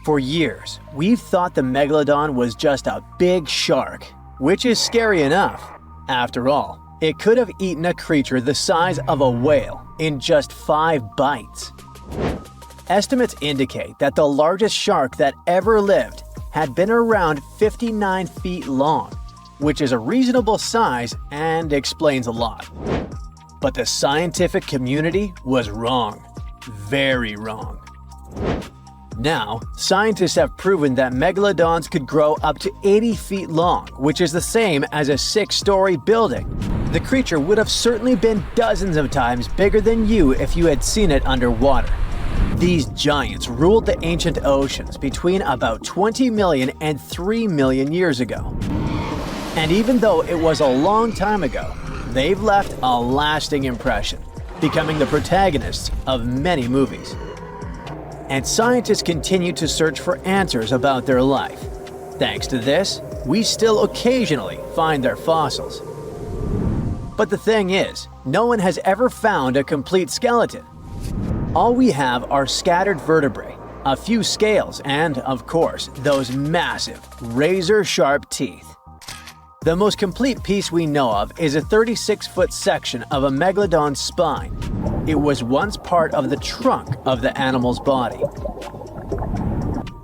For years, we've thought the Megalodon was just a big shark, which is scary enough. After all, it could have eaten a creature the size of a whale in just 5 bites. Estimates indicate that the largest shark that ever lived had been around 59 feet long, which is a reasonable size and explains a lot. But the scientific community was wrong. Very wrong. Now, scientists have proven that megalodons could grow up to 80 feet long, which is the same as a 6-story building. The creature would have certainly been dozens of times bigger than you if you had seen it underwater. These giants ruled the ancient oceans between about 20 million and 3 million years ago. And even though it was a long time ago, they've left a lasting impression, becoming the protagonists of many movies. And scientists continue to search for answers about their life. Thanks to this, we still occasionally find their fossils. But the thing is, no one has ever found a complete skeleton. All we have are scattered vertebrae, a few scales, and, of course, those massive, razor-sharp teeth. The most complete piece we know of is a 36-foot section of a megalodon's spine. It was once part of the trunk of the animal's body.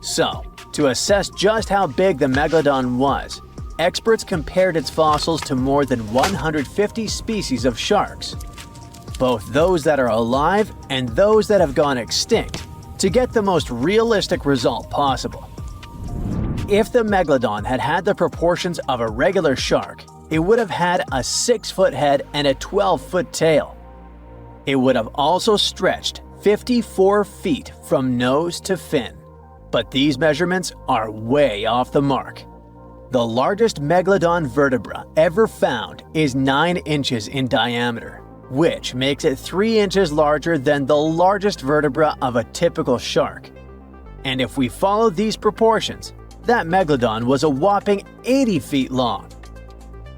So, to assess just how big the megalodon was, experts compared its fossils to more than 150 species of sharks, both those that are alive and those that have gone extinct, to get the most realistic result possible. If the megalodon had had the proportions of a regular shark, it would have had a 6-foot head and a 12-foot tail. It would have also stretched 54 feet from nose to fin. But these measurements are way off the mark. The largest megalodon vertebra ever found is 9 inches in diameter, which makes it 3 inches larger than the largest vertebra of a typical shark. And if we follow these proportions, that megalodon was a whopping 80 feet long.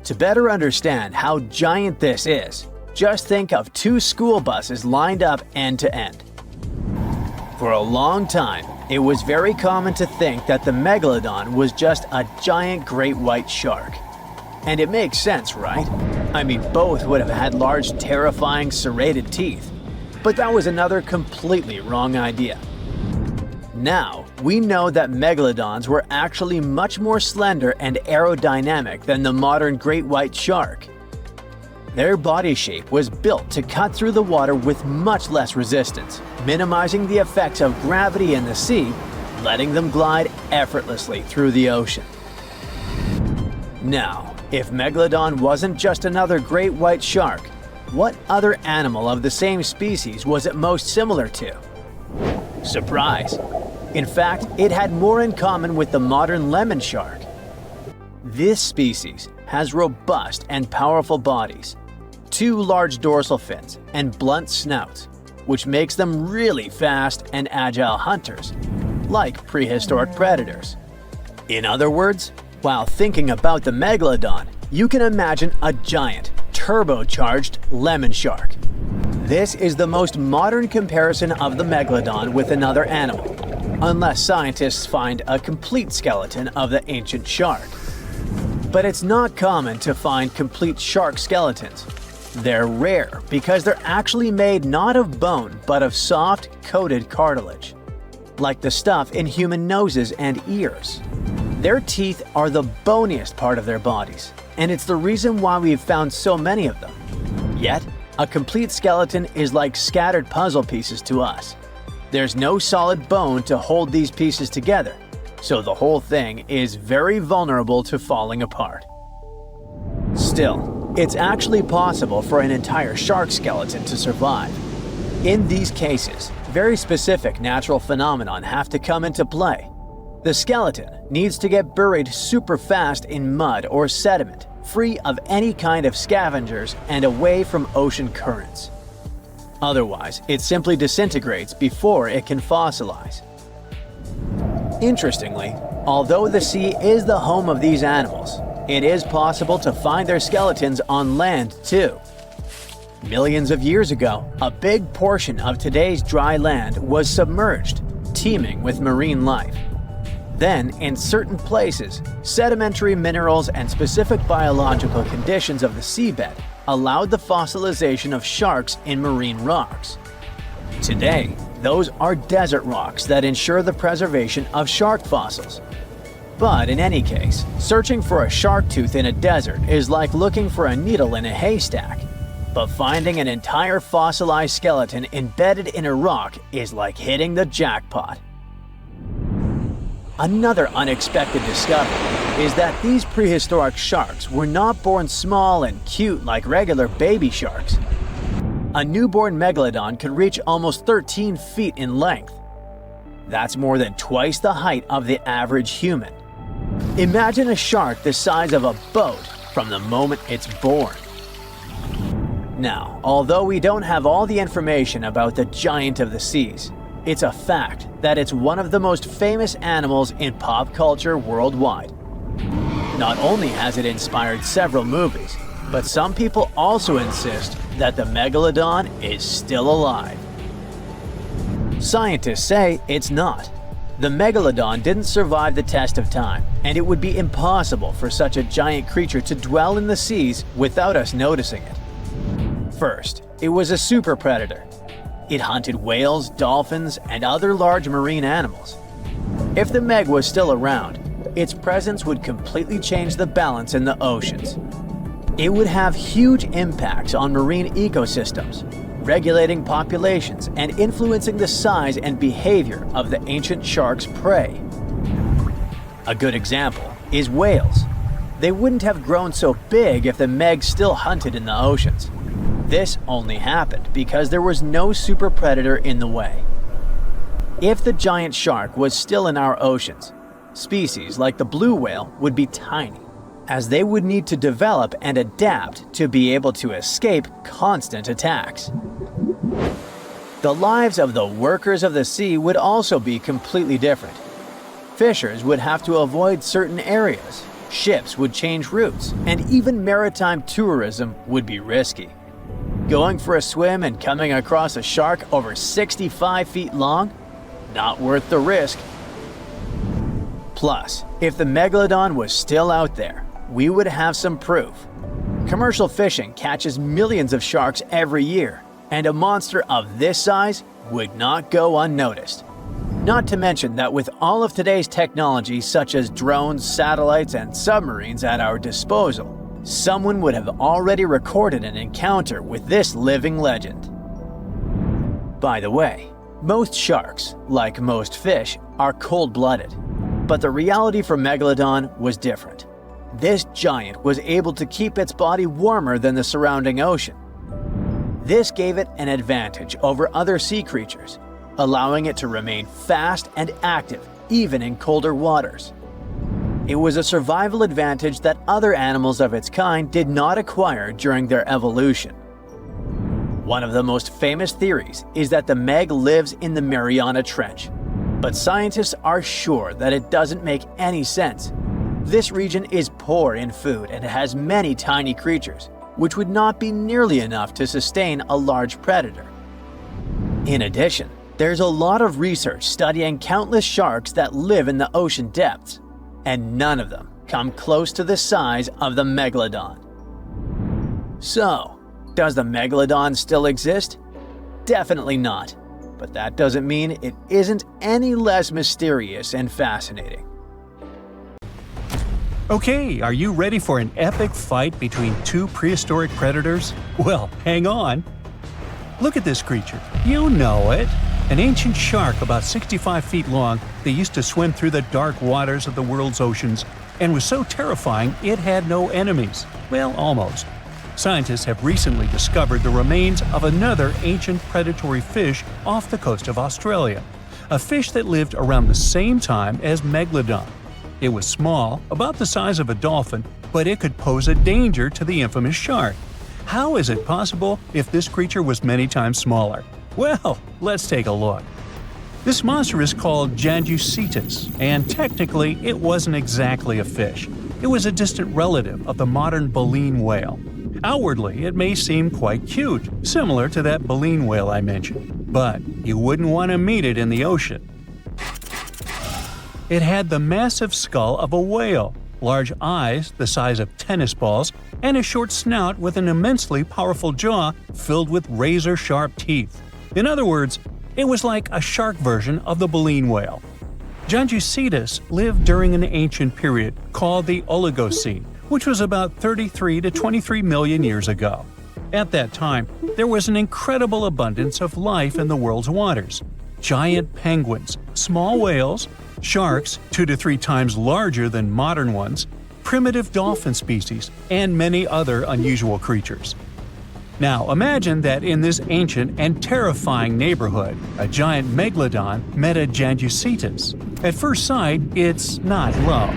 To better understand how giant this is, just think of 2 school buses lined up end to end. For a long time, it was very common to think that the megalodon was just a giant great white shark. And it makes sense, right? I mean, both would have had large, terrifying, serrated teeth. But that was another completely wrong idea. Now, we know that megalodons were actually much more slender and aerodynamic than the modern great white shark. Their body shape was built to cut through the water with much less resistance, minimizing the effects of gravity in the sea, letting them glide effortlessly through the ocean. Now, if Megalodon wasn't just another great white shark, what other animal of the same species was it most similar to? Surprise! In fact, it had more in common with the modern lemon shark. This species has robust and powerful bodies, 2 large dorsal fins, and blunt snouts, which makes them really fast and agile hunters, like prehistoric predators. In other words, while thinking about the megalodon, you can imagine a giant, turbocharged lemon shark. This is the most modern comparison of the megalodon with another animal, unless scientists find a complete skeleton of the ancient shark. But it's not common to find complete shark skeletons. They're rare because they're actually made not of bone but of soft, coated cartilage, like the stuff in human noses and ears. Their teeth are the boniest part of their bodies, and it's the reason why we've found so many of them. Yet, a complete skeleton is like scattered puzzle pieces to us. There's no solid bone to hold these pieces together, so the whole thing is very vulnerable to falling apart. Still, it's actually possible for an entire shark skeleton to survive. In these cases, very specific natural phenomena have to come into play. The skeleton needs to get buried super fast in mud or sediment, free of any kind of scavengers and away from ocean currents. Otherwise, it simply disintegrates before it can fossilize. Interestingly, although the sea is the home of these animals, it is possible to find their skeletons on land too. Millions of years ago, a big portion of today's dry land was submerged, teeming with marine life. Then, in certain places, sedimentary minerals and specific biological conditions of the seabed allowed the fossilization of sharks in marine rocks. Today, those are desert rocks that ensure the preservation of shark fossils. But in any case, searching for a shark tooth in a desert is like looking for a needle in a haystack. But finding an entire fossilized skeleton embedded in a rock is like hitting the jackpot. Another unexpected discovery is that these prehistoric sharks were not born small and cute like regular baby sharks. A newborn megalodon could reach almost 13 feet in length. That's more than twice the height of the average human. Imagine a shark the size of a boat from the moment it's born. Now, although we don't have all the information about the giant of the seas, it's a fact that it's one of the most famous animals in pop culture worldwide. Not only has it inspired several movies, but some people also insist that the megalodon is still alive. Scientists say it's not. The megalodon didn't survive the test of time, and it would be impossible for such a giant creature to dwell in the seas without us noticing it. First, it was a super predator. It hunted whales, dolphins, and other large marine animals. If the Meg was still around, its presence would completely change the balance in the oceans. It would have huge impacts on marine ecosystems, regulating populations and influencing the size and behavior of the ancient shark's prey. A good example is whales. They wouldn't have grown so big if the Meg still hunted in the oceans. This only happened because there was no super predator in the way. If the giant shark was still in our oceans, species like the blue whale would be tiny, as they would need to develop and adapt to be able to escape constant attacks. The lives of the workers of the sea would also be completely different. Fishers would have to avoid certain areas, ships would change routes, and even maritime tourism would be risky. Going for a swim and coming across a shark over 65 feet long? Not worth the risk. Plus, if the megalodon was still out there, we would have some proof. Commercial fishing catches millions of sharks every year, and a monster of this size would not go unnoticed. Not to mention that with all of today's technology such as drones, satellites, and submarines at our disposal, someone would have already recorded an encounter with this living legend. By the way, most sharks, like most fish, are cold-blooded. But the reality for Megalodon was different. This giant was able to keep its body warmer than the surrounding ocean. This gave it an advantage over other sea creatures, allowing it to remain fast and active even in colder waters. It was a survival advantage that other animals of its kind did not acquire during their evolution. One of the most famous theories is that the Meg lives in the Mariana Trench, but scientists are sure that it doesn't make any sense. This region is poor in food and has many tiny creatures, which would not be nearly enough to sustain a large predator. In addition, there's a lot of research studying countless sharks that live in the ocean depths, and none of them come close to the size of the Megalodon. So, does the Megalodon still exist? Definitely not, but that doesn't mean it isn't any less mysterious and fascinating. Okay, are you ready for an epic fight between two prehistoric predators? Well, hang on. Look at this creature. You know it. An ancient shark about 65 feet long that used to swim through the dark waters of the world's oceans and was so terrifying it had no enemies. Well, almost. Scientists have recently discovered the remains of another ancient predatory fish off the coast of Australia, a fish that lived around the same time as Megalodon. It was small, about the size of a dolphin, but it could pose a danger to the infamous shark. How is it possible if this creature was many times smaller? Well, let's take a look. This monster is called Janducetus, and technically it wasn't exactly a fish. It was a distant relative of the modern baleen whale. Outwardly, it may seem quite cute, similar to that baleen whale I mentioned, but you wouldn't want to meet it in the ocean. It had the massive skull of a whale, large eyes the size of tennis balls, and a short snout with an immensely powerful jaw filled with razor-sharp teeth. In other words, it was like a shark version of the baleen whale. Gianducetus lived during an ancient period called the Oligocene, which was about 33 to 23 million years ago. At that time, there was an incredible abundance of life in the world's waters. Giant penguins, small whales, sharks 2 to 3 times larger than modern ones, primitive dolphin species, and many other unusual creatures. Now imagine that in this ancient and terrifying neighborhood, a giant megalodon met a Gianducetus. At first sight, it's not love.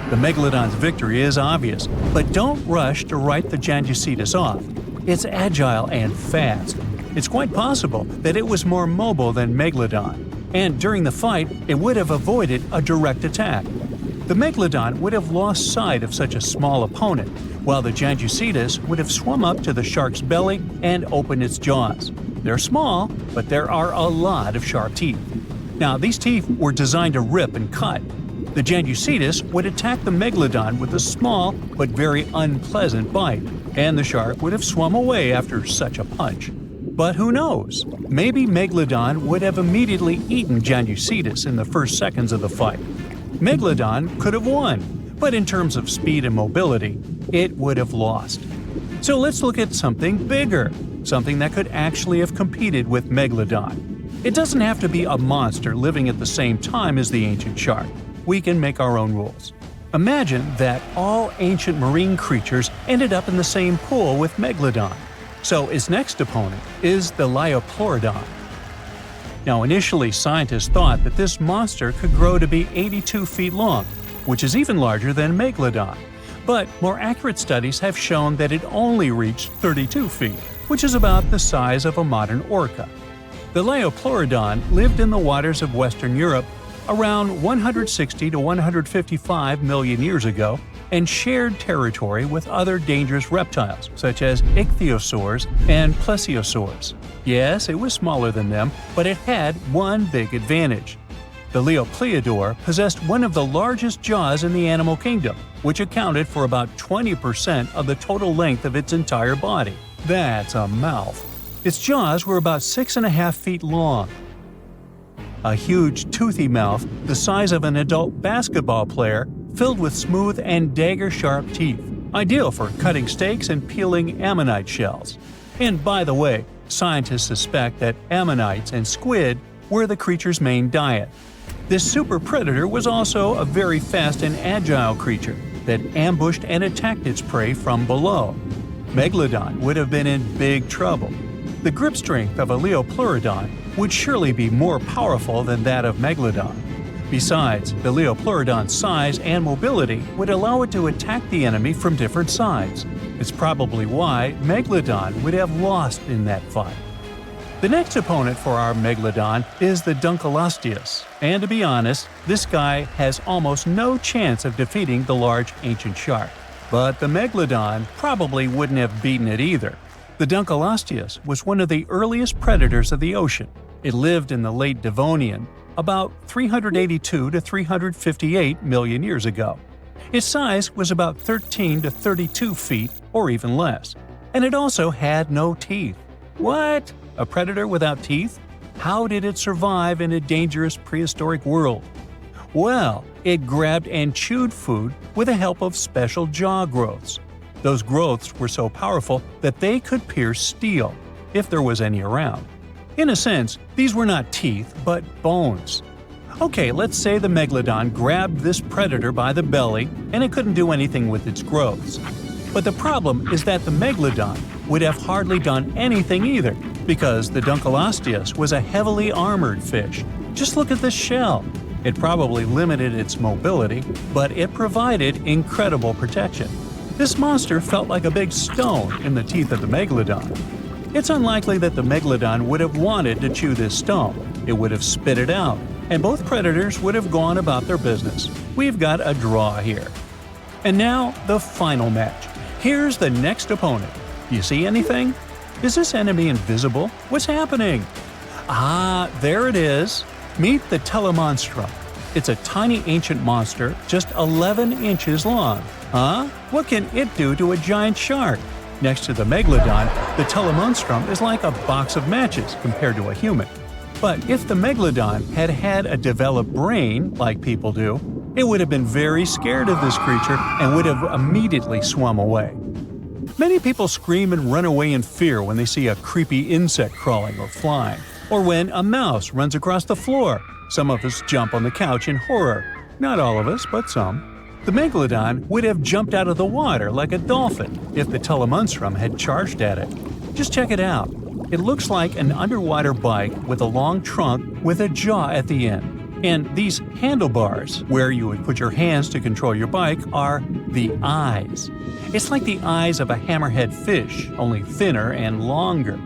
The megalodon's victory is obvious, but don't rush to write the Gianducetus off. It's agile and fast. It's quite possible that it was more mobile than Megalodon, and during the fight, it would have avoided a direct attack. The Megalodon would have lost sight of such a small opponent, while the Gianducetus would have swum up to the shark's belly and opened its jaws. They're small, but there are a lot of sharp teeth. Now, these teeth were designed to rip and cut. The Gianducetus would attack the Megalodon with a small but very unpleasant bite, and the shark would have swum away after such a punch. But who knows? Maybe Megalodon would have immediately eaten Gianducetus in the first seconds of the fight. Megalodon could have won, but in terms of speed and mobility, it would have lost. So let's look at something bigger, something that could actually have competed with Megalodon. It doesn't have to be a monster living at the same time as the ancient shark. We can make our own rules. Imagine that all ancient marine creatures ended up in the same pool with Megalodon. So its next opponent is the Liopleurodon. Now initially scientists thought that this monster could grow to be 82 feet long, which is even larger than Megalodon. But more accurate studies have shown that it only reached 32 feet, which is about the size of a modern orca. The Liopleurodon lived in the waters of Western Europe around 160 to 155 million years ago and shared territory with other dangerous reptiles such as ichthyosaurs and plesiosaurs. Yes, it was smaller than them, but it had one big advantage. The Liopleurodon possessed one of the largest jaws in the animal kingdom, which accounted for about 20% of the total length of its entire body. That's a mouth. Its jaws were about 6.5 feet long. A huge, toothy mouth the size of an adult basketball player filled with smooth and dagger-sharp teeth, ideal for cutting steaks and peeling ammonite shells. And by the way, scientists suspect that ammonites and squid were the creature's main diet. This super predator was also a very fast and agile creature that ambushed and attacked its prey from below. Megalodon would have been in big trouble. The grip strength of a Liopleurodon would surely be more powerful than that of Megalodon. Besides, the Liopleurodon's size and mobility would allow it to attack the enemy from different sides. It's probably why Megalodon would have lost in that fight. The next opponent for our Megalodon is the Dunkleosteus, and to be honest, this guy has almost no chance of defeating the large ancient shark. But the Megalodon probably wouldn't have beaten it either. The Dunkleosteus was one of the earliest predators of the ocean. It lived in the late Devonian, about 382 to 358 million years ago. Its size was about 13 to 32 feet or even less, and it also had no teeth. What? A predator without teeth? How did it survive in a dangerous prehistoric world? Well, it grabbed and chewed food with the help of special jaw growths. Those growths were so powerful that they could pierce steel, if there was any around. In a sense, these were not teeth, but bones. Okay, let's say the Megalodon grabbed this predator by the belly and it couldn't do anything with its growths. But the problem is that the Megalodon would have hardly done anything either, because the Dunkleosteus was a heavily armored fish. Just look at this shell. It probably limited its mobility, but it provided incredible protection. This monster felt like a big stone in the teeth of the Megalodon. It's unlikely that the Megalodon would have wanted to chew this stone. It would have spit it out, and both predators would have gone about their business. We've got a draw here. And now, the final match. Here's the next opponent. Do you see anything? Is this enemy invisible? What's happening? Ah, there it is. Meet the Telemonstrum. It's a tiny ancient monster just 11 inches long. Huh? What can it do to a giant shark? Next to the Megalodon, the telemonstrum is like a box of matches compared to a human. But if the Megalodon had had a developed brain, like people do, it would have been very scared of this creature and would have immediately swum away. Many people scream and run away in fear when they see a creepy insect crawling or flying, or when a mouse runs across the floor. Some of us jump on the couch in horror. Not all of us, but some. The Megalodon would have jumped out of the water like a dolphin if the telemonstrum had charged at it. Just check it out. It looks like an underwater bike with a long trunk with a jaw at the end. And these handlebars, where you would put your hands to control your bike, are the eyes. It's like the eyes of a hammerhead fish, only thinner and longer.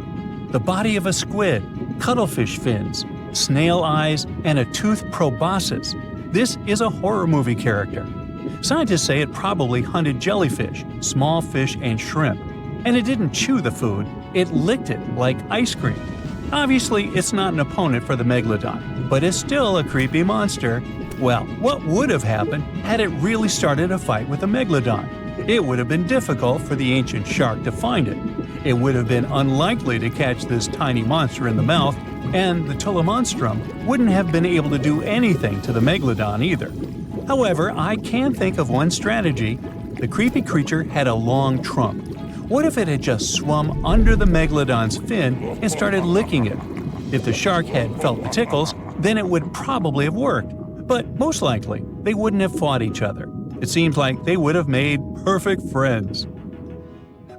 The body of a squid, cuttlefish fins, snail eyes, and a toothed proboscis. This is a horror movie character. Scientists say it probably hunted jellyfish, small fish, and shrimp. And it didn't chew the food, it licked it like ice cream. Obviously, it's not an opponent for the Megalodon, but it's still a creepy monster. Well, what would have happened had it really started a fight with the Megalodon? It would have been difficult for the ancient shark to find it. It would have been unlikely to catch this tiny monster in the mouth, and the telemonstrum wouldn't have been able to do anything to the Megalodon either. However, I can think of one strategy. The creepy creature had a long trunk. What if it had just swum under the Megalodon's fin and started licking it? If the shark had felt the tickles, then it would probably have worked. But most likely, they wouldn't have fought each other. It seems like they would have made perfect friends.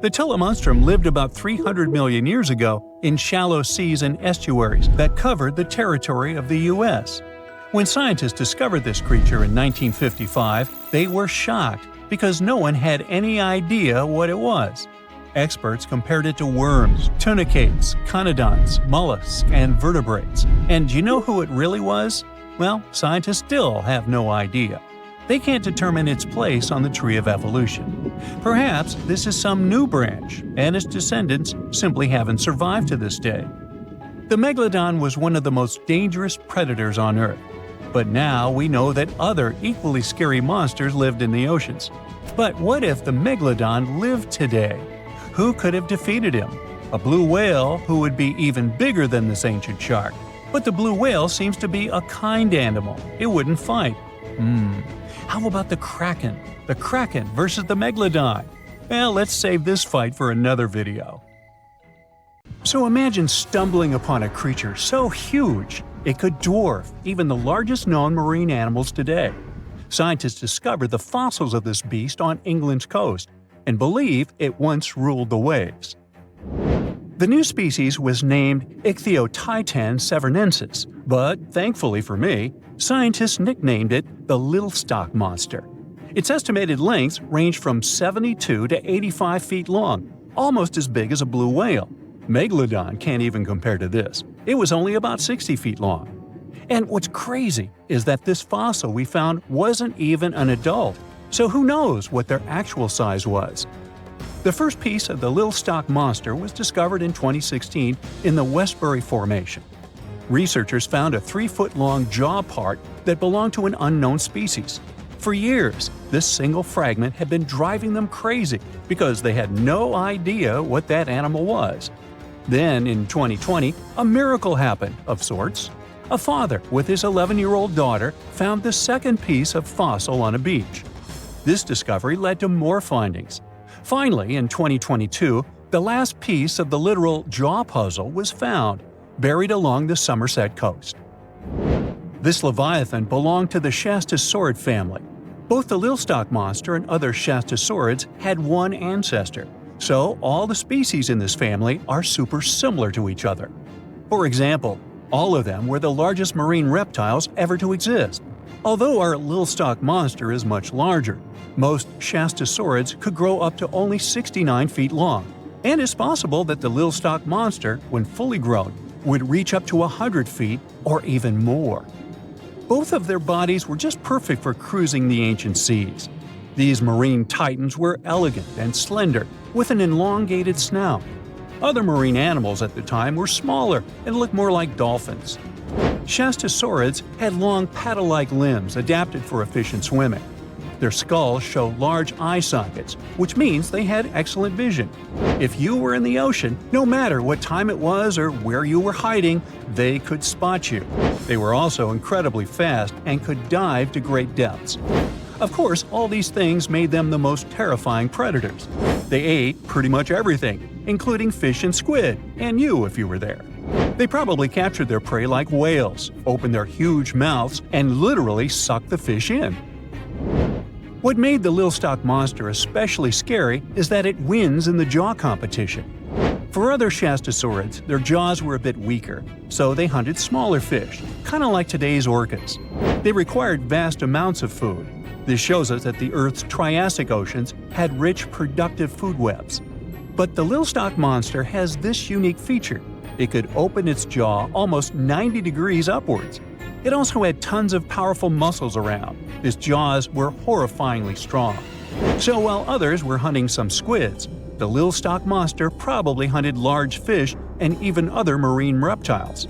The telemonstrum lived about 300 million years ago in shallow seas and estuaries that covered the territory of the U.S. When scientists discovered this creature in 1955, they were shocked because no one had any idea what it was. Experts compared it to worms, tunicates, conodonts, mollusks, and vertebrates. And do you know who it really was? Well, scientists still have no idea. They can't determine its place on the tree of evolution. Perhaps this is some new branch, and its descendants simply haven't survived to this day. The Megalodon was one of the most dangerous predators on Earth. But now we know that other equally scary monsters lived in the oceans. But what if the Megalodon lived today? Who could have defeated him? A blue whale who would be even bigger than this ancient shark. But the blue whale seems to be a kind animal. It wouldn't fight. How about the Kraken? The Kraken versus the Megalodon? Well, let's save this fight for another video. So imagine stumbling upon a creature so huge it could dwarf even the largest known marine animals today. Scientists discovered the fossils of this beast on England's coast and believe it once ruled the waves. The new species was named Ichthyotitan severnensis, but thankfully for me, scientists nicknamed it the Little Stock Monster. Its estimated lengths range from 72 to 85 feet long, almost as big as a blue whale. Megalodon can't even compare to this. It was only about 60 feet long. And what's crazy is that this fossil we found wasn't even an adult, so who knows what their actual size was. The first piece of the Little Stock Monster was discovered in 2016 in the Westbury Formation. Researchers found a 3-foot-long jaw part that belonged to an unknown species. For years, this single fragment had been driving them crazy because they had no idea what that animal was. Then, in 2020, a miracle happened, of sorts. A father with his 11-year-old daughter found the second piece of fossil on a beach. This discovery led to more findings. Finally, in 2022, the last piece of the literal jaw puzzle was found, buried along the Somerset coast. This leviathan belonged to the Shastasaurid family. Both the Little Stock Monster and other Shastasaurids had one ancestor, so all the species in this family are super similar to each other. For example, all of them were the largest marine reptiles ever to exist. Although our Little Stock Monster is much larger, most Shastasaurids could grow up to only 69 feet long, and it's possible that the Little Stock Monster, when fully grown, would reach up to 100 feet or even more. Both of their bodies were just perfect for cruising the ancient seas. These marine titans were elegant and slender, with an elongated snout. Other marine animals at the time were smaller and looked more like dolphins. Shastasaurids had long paddle-like limbs adapted for efficient swimming. Their skulls show large eye sockets, which means they had excellent vision. If you were in the ocean, no matter what time it was or where you were hiding, they could spot you. They were also incredibly fast and could dive to great depths. Of course, all these things made them the most terrifying predators. They ate pretty much everything, including fish and squid, and you if you were there. They probably captured their prey like whales, opened their huge mouths, and literally sucked the fish in. What made the Lilstock monster especially scary is that it wins in the jaw competition. For other Shastasaurids, their jaws were a bit weaker, so they hunted smaller fish, kind of like today's orcas. They required vast amounts of food. This shows us that the Earth's Triassic oceans had rich, productive food webs. But the Lilstock monster has this unique feature. It could open its jaw almost 90 degrees upwards. It also had tons of powerful muscles around. Its jaws were horrifyingly strong. So while others were hunting some squids, the Lilstock monster probably hunted large fish and even other marine reptiles.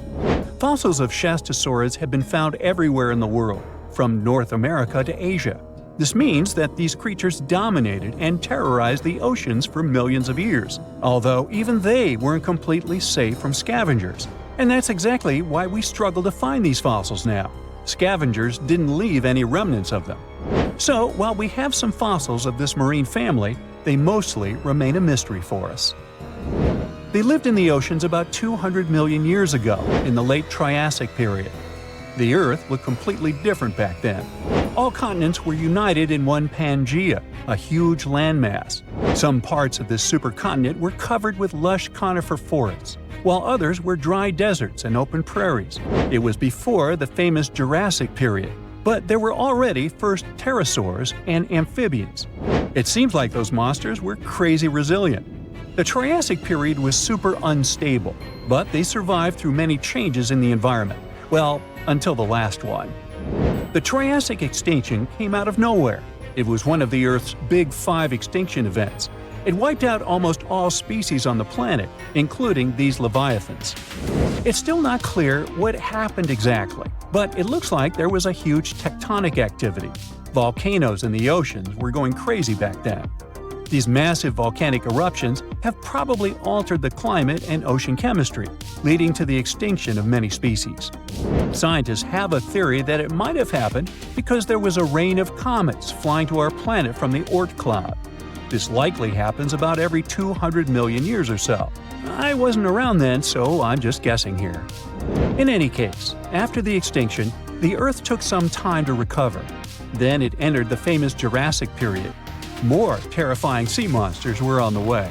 Fossils of Shastasaurids have been found everywhere in the world, from North America to Asia. This means that these creatures dominated and terrorized the oceans for millions of years, although even they weren't completely safe from scavengers. And that's exactly why we struggle to find these fossils now. Scavengers didn't leave any remnants of them. So, while we have some fossils of this marine family, they mostly remain a mystery for us. They lived in the oceans about 200 million years ago, in the late Triassic period. The Earth looked completely different back then. All continents were united in one Pangaea, a huge landmass. Some parts of this supercontinent were covered with lush conifer forests, while others were dry deserts and open prairies. It was before the famous Jurassic period, but there were already first pterosaurs and amphibians. It seems like those monsters were crazy resilient. The Triassic period was super unstable, but they survived through many changes in the environment. Well, until the last one. The Triassic extinction came out of nowhere. It was one of the Earth's big 5 extinction events. It wiped out almost all species on the planet, including these leviathans. It's still not clear what happened exactly, but it looks like there was a huge tectonic activity. Volcanoes in the oceans were going crazy back then. These massive volcanic eruptions have probably altered the climate and ocean chemistry, leading to the extinction of many species. Scientists have a theory that it might have happened because there was a rain of comets flying to our planet from the Oort cloud. This likely happens about every 200 million years or so. I wasn't around then, so I'm just guessing here. In any case, after the extinction, the Earth took some time to recover. Then it entered the famous Jurassic period. More terrifying sea monsters were on the way.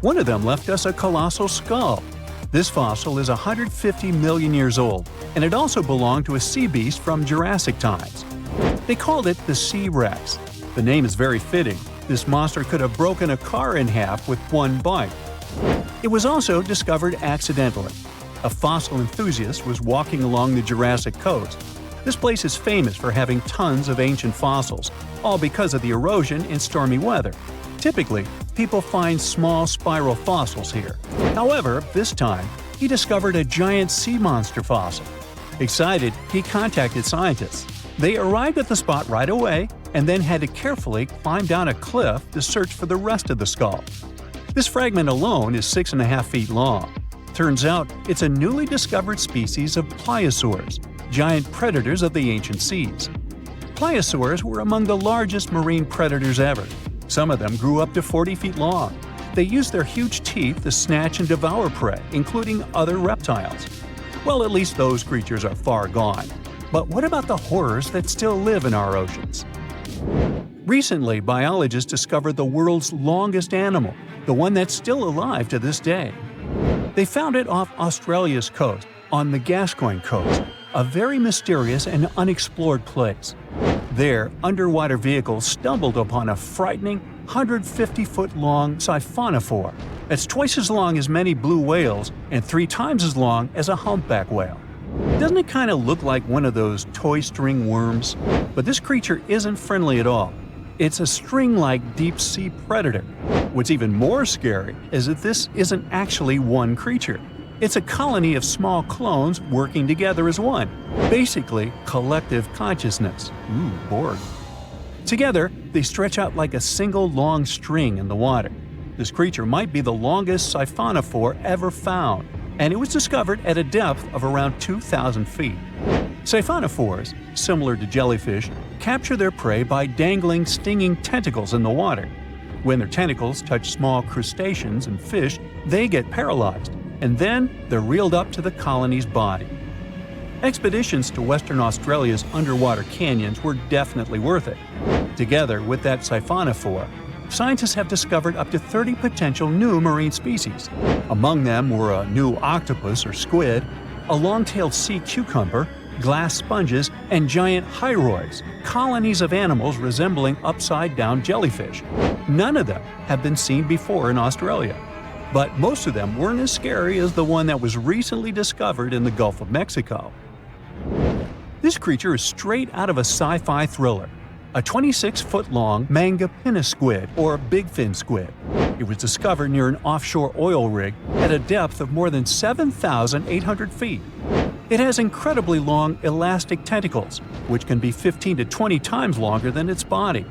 One of them left us a colossal skull. This fossil is 150 million years old, and it also belonged to a sea beast from Jurassic times. They called it the Sea Rex. The name is very fitting. This monster could have broken a car in half with one bite. It was also discovered accidentally. A fossil enthusiast was walking along the Jurassic coast. This place is famous for having tons of ancient fossils, all because of the erosion and stormy weather. Typically, people find small spiral fossils here. However, this time, he discovered a giant sea monster fossil. Excited, he contacted scientists. They arrived at the spot right away and then had to carefully climb down a cliff to search for the rest of the skull. This fragment alone is 6.5 feet long. Turns out, it's a newly discovered species of pliosaurs, giant predators of the ancient seas. Pliosaurs were among the largest marine predators ever. Some of them grew up to 40 feet long. They used their huge teeth to snatch and devour prey, including other reptiles. Well, at least those creatures are far gone. But what about the horrors that still live in our oceans? Recently, biologists discovered the world's longest animal, the one that's still alive to this day. They found it off Australia's coast, on the Gascoyne coast, a very mysterious and unexplored place. There, underwater vehicles stumbled upon a frightening 150-foot-long siphonophore. That's twice as long as many blue whales and 3 times as long as a humpback whale. Doesn't it kind of look like one of those toy string worms? But this creature isn't friendly at all. It's a string-like deep-sea predator. What's even more scary is that this isn't actually one creature. It's a colony of small clones working together as one. Basically, collective consciousness. Ooh, Borg. Together, they stretch out like a single long string in the water. This creature might be the longest siphonophore ever found, and it was discovered at a depth of around 2,000 feet. Siphonophores, similar to jellyfish, capture their prey by dangling stinging tentacles in the water. When their tentacles touch small crustaceans and fish, they get paralyzed, and then they're reeled up to the colony's body. Expeditions to Western Australia's underwater canyons were definitely worth it. Together with that siphonophore, scientists have discovered up to 30 potential new marine species. Among them were a new octopus or squid, a long-tailed sea cucumber, glass sponges, and giant hyroids, colonies of animals resembling upside-down jellyfish. None of them have been seen before in Australia, but most of them weren't as scary as the one that was recently discovered in the Gulf of Mexico. This creature is straight out of a sci-fi thriller, a 26-foot-long manga pinna squid or bigfin squid. It was discovered near an offshore oil rig at a depth of more than 7,800 feet. It has incredibly long elastic tentacles, which can be 15 to 20 times longer than its body.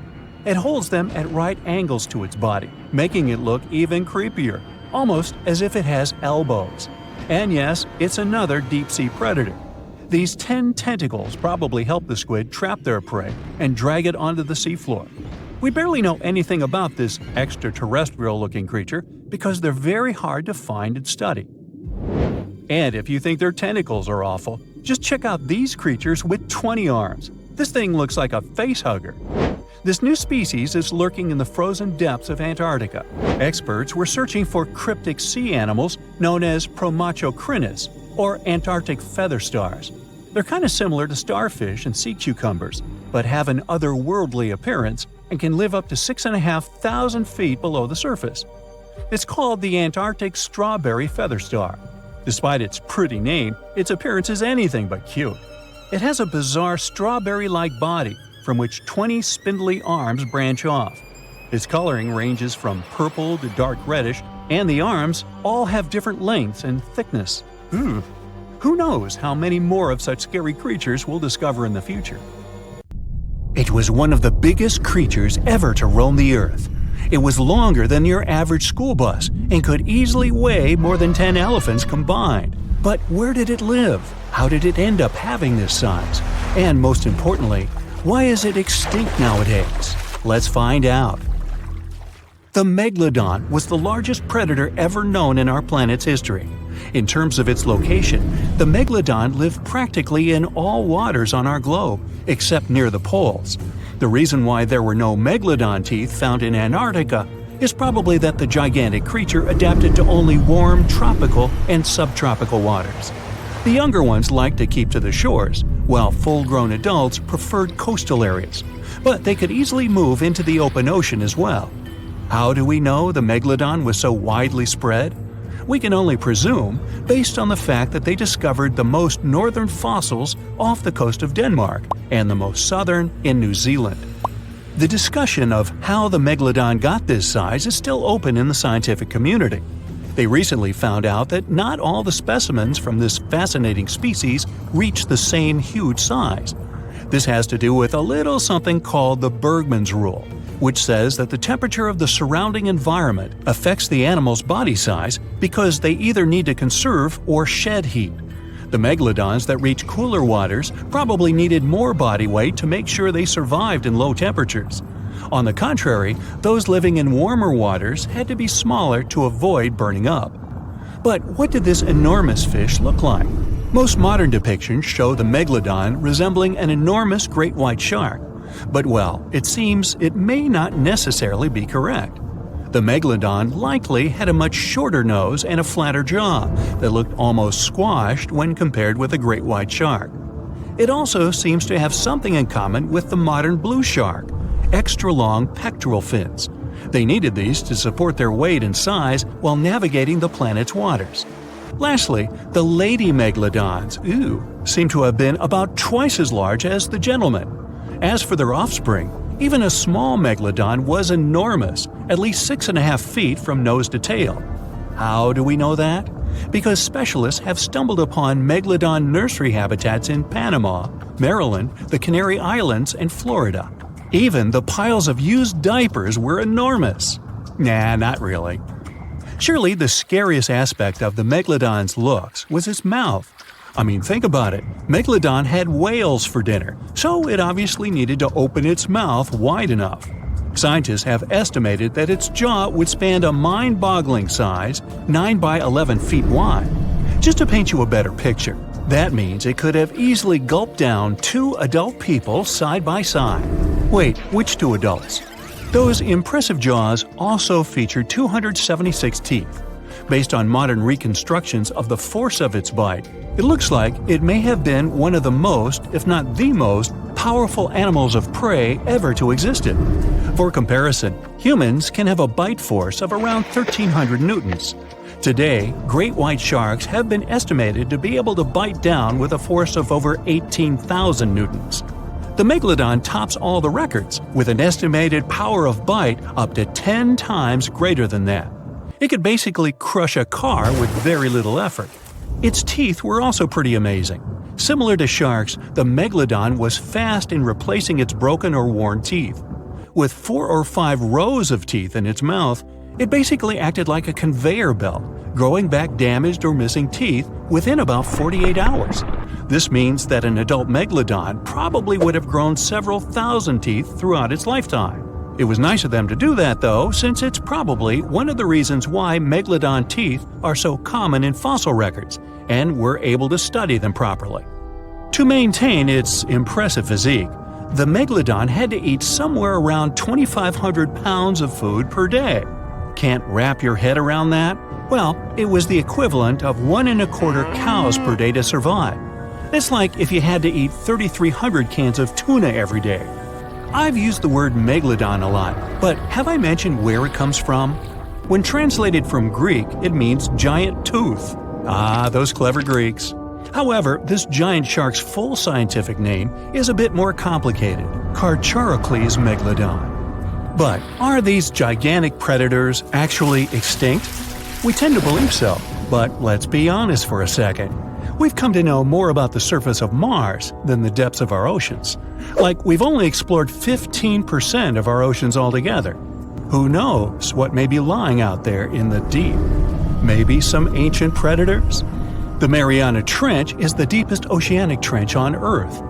It holds them at right angles to its body, making it look even creepier, almost as if it has elbows. And yes, it's another deep-sea predator. These 10 tentacles probably help the squid trap their prey and drag it onto the seafloor. We barely know anything about this extraterrestrial-looking creature because they're very hard to find and study. And if you think their tentacles are awful, just check out these creatures with 20 arms. This thing looks like a facehugger. This new species is lurking in the frozen depths of Antarctica. Experts were searching for cryptic sea animals known as Promachocrinus, or Antarctic feather stars. They're kind of similar to starfish and sea cucumbers, but have an otherworldly appearance and can live up to 6,500 feet below the surface. It's called the Antarctic strawberry feather star. Despite its pretty name, its appearance is anything but cute. It has a bizarre strawberry-like body from which 20 spindly arms branch off. Its coloring ranges from purple to dark reddish, and the arms all have different lengths and thickness. Who knows how many more of such scary creatures we'll discover in the future. It was one of the biggest creatures ever to roam the Earth. It was longer than your average school bus and could easily weigh more than 10 elephants combined. But where did it live? How did it end up having this size? And most importantly, why is it extinct nowadays? Let's find out. The Megalodon was the largest predator ever known in our planet's history. In terms of its location, the Megalodon lived practically in all waters on our globe, except near the poles. The reason why there were no Megalodon teeth found in Antarctica is probably that the gigantic creature adapted to only warm tropical and subtropical waters. The younger ones liked to keep to the shores, while full-grown adults preferred coastal areas, but they could easily move into the open ocean as well. How do we know the Megalodon was so widely spread? We can only presume, based on the fact that they discovered the most northern fossils off the coast of Denmark and the most southern in New Zealand. The discussion of how the Megalodon got this size is still open in the scientific community. They recently found out that not all the specimens from this fascinating species reach the same huge size. This has to do with a little something called the Bergmann's Rule, which says that the temperature of the surrounding environment affects the animal's body size because they either need to conserve or shed heat. The megalodons that reach cooler waters probably needed more body weight to make sure they survived in low temperatures. On the contrary, those living in warmer waters had to be smaller to avoid burning up. But what did this enormous fish look like? Most modern depictions show the megalodon resembling an enormous great white shark. But well, it seems it may not necessarily be correct. The megalodon likely had a much shorter nose and a flatter jaw that looked almost squashed when compared with a great white shark. It also seems to have something in common with the modern blue shark: extra-long pectoral fins. They needed these to support their weight and size while navigating the planet's waters. Lastly, the lady megalodons, seem to have been about twice as large as the gentlemen. As for their offspring, even a small megalodon was enormous, at least 6.5 feet from nose to tail. How do we know that? because specialists have stumbled upon megalodon nursery habitats in Panama, Maryland, the Canary Islands, and Florida. Even the piles of used diapers were enormous. Nah, not really. Surely the scariest aspect of the megalodon's looks was its mouth. I mean, think about it. Megalodon had whales for dinner, so it obviously needed to open its mouth wide enough. Scientists have estimated that its jaw would span a mind-boggling size, 9 by 11 feet wide. Just to paint you a better picture, that means it could have easily gulped down 2 adult people side by side. Wait, which 2 adults? Those impressive jaws also feature 276 teeth. Based on modern reconstructions of the force of its bite, it looks like it may have been one of the most, if not the most, powerful animals of prey ever to exist. For comparison, humans can have a bite force of around 1,300 newtons. Today, great white sharks have been estimated to be able to bite down with a force of over 18,000 newtons. The megalodon tops all the records, with an estimated power of bite up to 10 times greater than that. It could basically crush a car with very little effort. Its teeth were also pretty amazing. Similar to sharks, the megalodon was fast in replacing its broken or worn teeth. With 4 or 5 rows of teeth in its mouth, it basically acted like a conveyor belt, growing back damaged or missing teeth within about 48 hours. This means that an adult megalodon probably would have grown several thousand teeth throughout its lifetime. It was nice of them to do that, though, since it's probably one of the reasons why megalodon teeth are so common in fossil records, and we're able to study them properly. To maintain its impressive physique, the megalodon had to eat somewhere around 2,500 pounds of food per day. Can't wrap your head around that? Well, it was the equivalent of 1¼ cows per day to survive. It's like if you had to eat 3,300 cans of tuna every day. I've used the word megalodon a lot, but have I mentioned where it comes from? When translated from Greek, it means giant tooth. Ah, those clever Greeks. However, this giant shark's full scientific name is a bit more complicated: Carcharocles megalodon. But are these gigantic predators actually extinct? We tend to believe so, but let's be honest for a second. We've come to know more about the surface of Mars than the depths of our oceans. Like, we've only explored 15% of our oceans altogether. Who knows what may be lying out there in the deep? Maybe some ancient predators? The Mariana Trench is the deepest oceanic trench on Earth.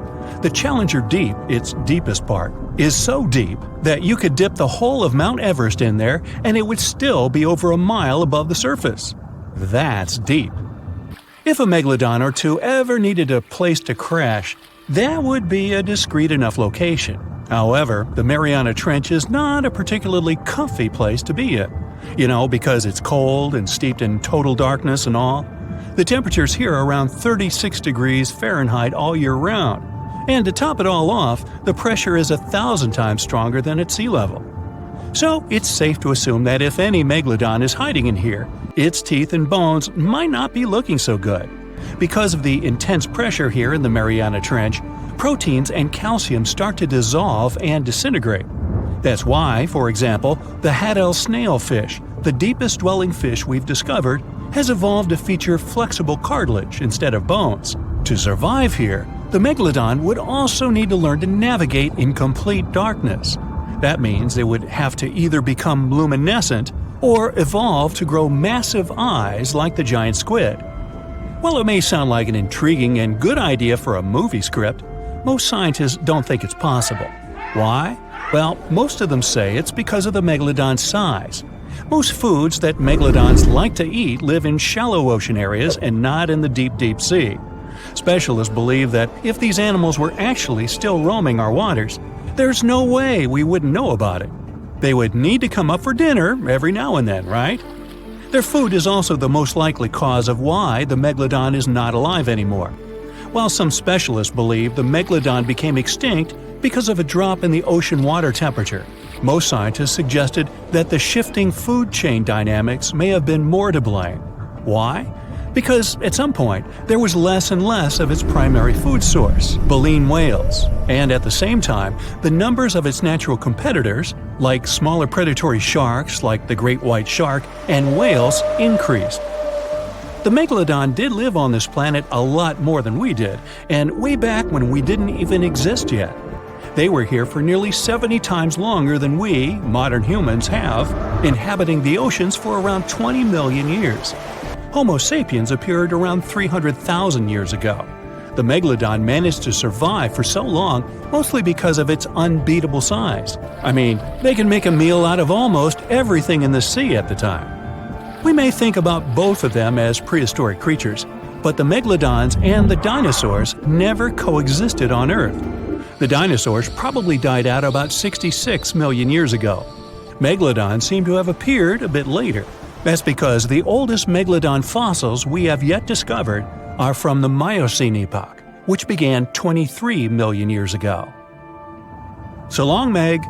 The Challenger Deep, its deepest part, is so deep that you could dip the whole of Mount Everest in there and it would still be over a mile above the surface. That's deep. If a megalodon or 2 ever needed a place to crash, that would be a discreet enough location. However, the Mariana Trench is not a particularly comfy place to be in. Because it's cold and steeped in total darkness and all. The temperatures here are around 36 degrees Fahrenheit all year round. And to top it all off, the pressure is 1,000 times stronger than at sea level. So it's safe to assume that if any megalodon is hiding in here, its teeth and bones might not be looking so good. Because of the intense pressure here in the Mariana Trench, proteins and calcium start to dissolve and disintegrate. That's why, for example, the Haddell snailfish, the deepest dwelling fish we've discovered, has evolved to feature flexible cartilage instead of bones. To survive here, the megalodon would also need to learn to navigate in complete darkness. That means it would have to either become luminescent or evolve to grow massive eyes like the giant squid. While it may sound like an intriguing and good idea for a movie script, most scientists don't think it's possible. Why? Well, most of them say it's because of the megalodon's size. Most foods that megalodons like to eat live in shallow ocean areas and not in the deep, deep sea. Specialists believe that if these animals were actually still roaming our waters, there's no way we wouldn't know about it. They would need to come up for dinner every now and then, right? Their food is also the most likely cause of why the megalodon is not alive anymore. While some specialists believe the megalodon became extinct because of a drop in the ocean water temperature, most scientists suggested that the shifting food chain dynamics may have been more to blame. Why? Because at some point, there was less and less of its primary food source, baleen whales, and at the same time, the numbers of its natural competitors, like smaller predatory sharks like the great white shark and whales, increased. The Megalodon did live on this planet a lot more than we did, and way back when we didn't even exist yet. They were here for nearly 70 times longer than we, modern humans, have, inhabiting the oceans for around 20 million years. Homo sapiens appeared around 300,000 years ago. The Megalodon managed to survive for so long mostly because of its unbeatable size. I mean, they can make a meal out of almost everything in the sea at the time. We may think about both of them as prehistoric creatures, but the Megalodons and the dinosaurs never coexisted on Earth. The dinosaurs probably died out about 66 million years ago. Megalodons seem to have appeared a bit later. That's because the oldest Megalodon fossils we have yet discovered are from the Miocene epoch, which began 23 million years ago. So long, Meg!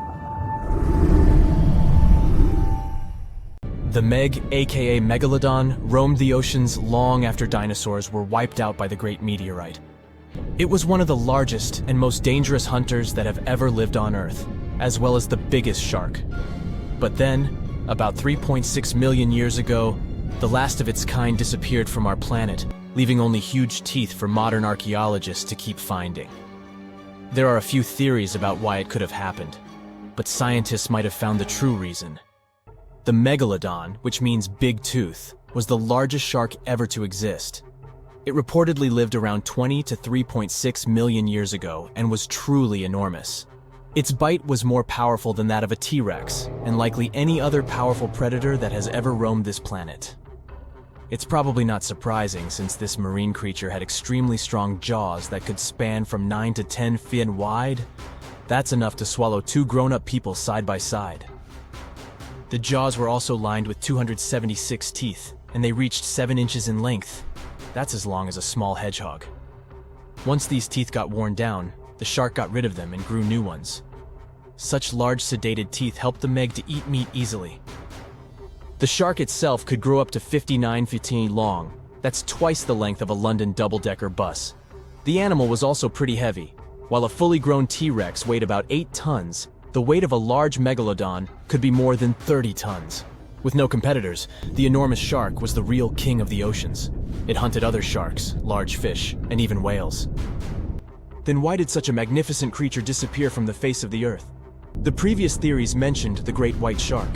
The Meg, aka Megalodon, roamed the oceans long after dinosaurs were wiped out by the Great Meteorite. It was one of the largest and most dangerous hunters that have ever lived on Earth, as well as the biggest shark. But then, about 3.6 million years ago, the last of its kind disappeared from our planet, leaving only huge teeth for modern archaeologists to keep finding. There are a few theories about why it could have happened, but scientists might have found the true reason. The Megalodon, which means big tooth, was the largest shark ever to exist. It reportedly lived around 20 to 3.6 million years ago and was truly enormous. Its bite was more powerful than that of a T-Rex, and likely any other powerful predator that has ever roamed this planet. It's probably not surprising since this marine creature had extremely strong jaws that could span from 9 to 10 feet wide. That's enough to swallow two grown-up people side by side. The jaws were also lined with 276 teeth, and they reached 7 inches in length. That's as long as a small hedgehog. Once these teeth got worn down, the shark got rid of them and grew new ones. Such large sedated teeth helped the Meg to eat meat easily. The shark itself could grow up to 59 feet long. That's twice the length of a London double-decker bus. The animal was also pretty heavy. While a fully grown T-Rex weighed about 8 tons, the weight of a large Megalodon could be more than 30 tons. With no competitors, the enormous shark was the real king of the oceans. It hunted other sharks, large fish, and even whales. Then why did such a magnificent creature disappear from the face of the Earth? The previous theories mentioned the great white shark.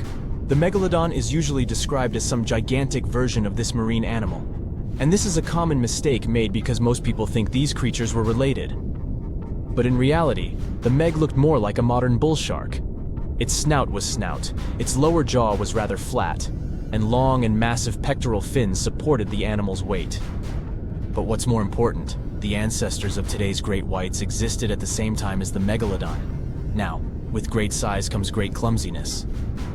The Megalodon is usually described as some gigantic version of this marine animal. And this is a common mistake made because most people think these creatures were related. But in reality, the Meg looked more like a modern bull shark. Its snout was snout, its lower jaw was rather flat, and long and massive pectoral fins supported the animal's weight. But what's more important, the ancestors of today's great whites existed at the same time as the Megalodon. Now, with great size comes great clumsiness.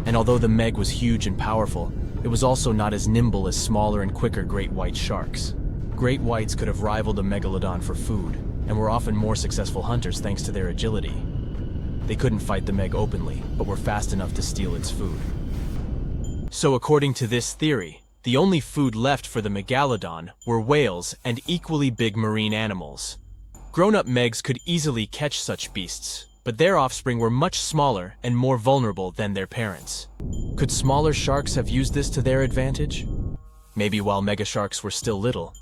And although the Meg was huge and powerful, it was also not as nimble as smaller and quicker great white sharks. Great whites could have rivaled the Megalodon for food, and were often more successful hunters thanks to their agility. They couldn't fight the Meg openly, but were fast enough to steal its food. So according to this theory, the only food left for the Megalodon were whales and equally big marine animals. Grown-up Megs could easily catch such beasts, but their offspring were much smaller and more vulnerable than their parents. Could smaller sharks have used this to their advantage? Maybe while megasharks were still little,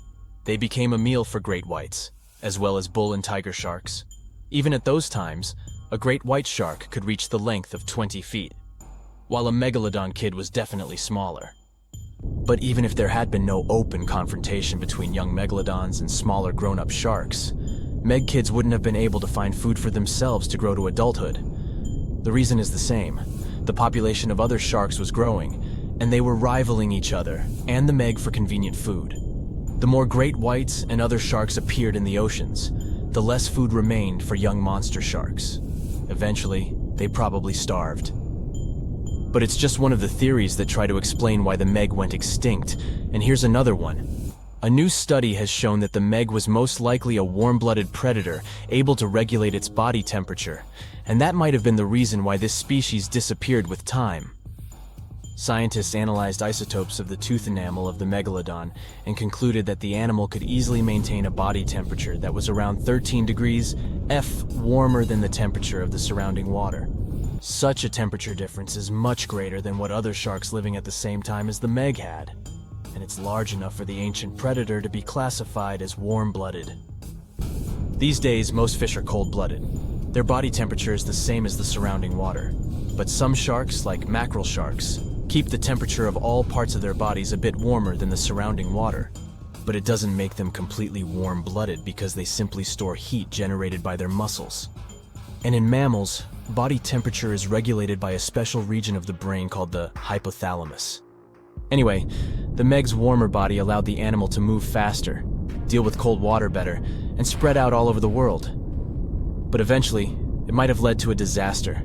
they became a meal for great whites, as well as bull and tiger sharks. Even at those times, a great white shark could reach the length of 20 feet, while a Megalodon kid was definitely smaller. But even if there had been no open confrontation between young Megalodons and smaller grown-up sharks, Meg kids wouldn't have been able to find food for themselves to grow to adulthood. The reason is the same. The population of other sharks was growing, and they were rivaling each other and the Meg for convenient food. The more great whites and other sharks appeared in the oceans, the less food remained for young monster sharks. Eventually, they probably starved. But it's just one of the theories that try to explain why the Meg went extinct, and here's another one. A new study has shown that the Meg was most likely a warm-blooded predator able to regulate its body temperature, and that might have been the reason why this species disappeared with time. Scientists analyzed isotopes of the tooth enamel of the Megalodon and concluded that the animal could easily maintain a body temperature that was around 13 degrees F warmer than the temperature of the surrounding water. Such a temperature difference is much greater than what other sharks living at the same time as the Meg had. and it's large enough for the ancient predator to be classified as warm-blooded. These days, most fish are cold-blooded. Their body temperature is the same as the surrounding water. But some sharks, like mackerel sharks, keep the temperature of all parts of their bodies a bit warmer than the surrounding water. But it doesn't make them completely warm-blooded because they simply store heat generated by their muscles. And in mammals, body temperature is regulated by a special region of the brain called the hypothalamus. Anyway, the Meg's warmer body allowed the animal to move faster, deal with cold water better, and spread out all over the world. But eventually, it might have led to a disaster.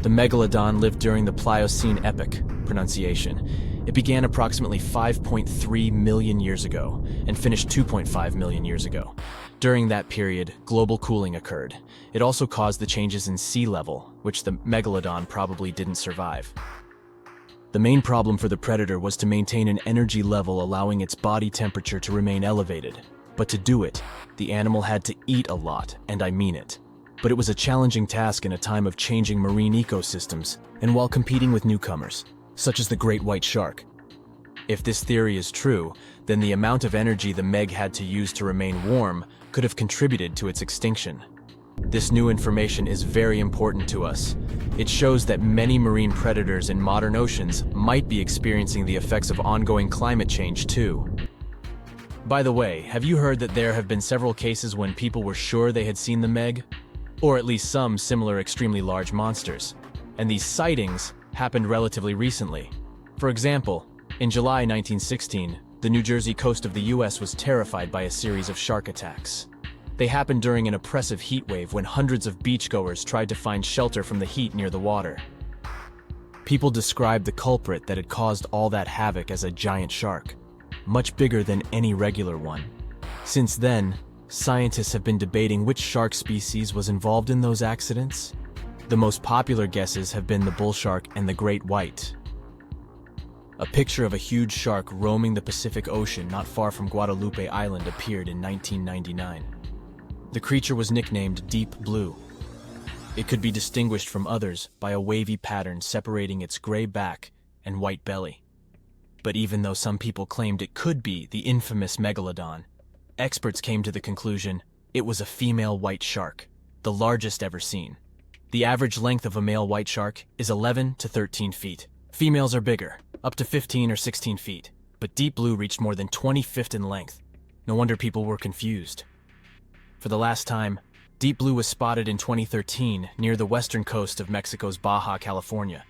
The Megalodon lived during the Pliocene epoch, pronunciation. It began approximately 5.3 million years ago and finished 2.5 million years ago. During that period, global cooling occurred. It also caused the changes in sea level, which the Megalodon probably didn't survive. The main problem for the predator was to maintain an energy level allowing its body temperature to remain elevated. But to do it, the animal had to eat a lot, and I mean it. But it was a challenging task in a time of changing marine ecosystems and while competing with newcomers, such as the great white shark. If this theory is true, then the amount of energy the Meg had to use to remain warm could have contributed to its extinction. This new information is very important to us. It shows that many marine predators in modern oceans might be experiencing the effects of ongoing climate change too. By the way, have you heard that there have been several cases when people were sure they had seen the Meg? Or at least some similar extremely large monsters. And these sightings happened relatively recently. For example, in July 1916, the New Jersey coast of the US was terrified by a series of shark attacks. They happened during an oppressive heat wave when hundreds of beachgoers tried to find shelter from the heat near the water. People described the culprit that had caused all that havoc as a giant shark, much bigger than any regular one. Since then, scientists have been debating which shark species was involved in those accidents. The most popular guesses have been the bull shark and the great white. A picture of a huge shark roaming the Pacific Ocean not far from Guadalupe Island appeared in 1999. The creature was nicknamed Deep Blue. It could be distinguished from others by a wavy pattern separating its gray back and white belly. But even though some people claimed it could be the infamous Megalodon, experts came to the conclusion it was a female white shark, the largest ever seen. The average length of a male white shark is 11 to 13 feet. Females are bigger, up to 15 or 16 feet, but Deep Blue reached more than 20 feet in length. No wonder people were confused. For the last time, Deep Blue was spotted in 2013 near the western coast of Mexico's Baja California.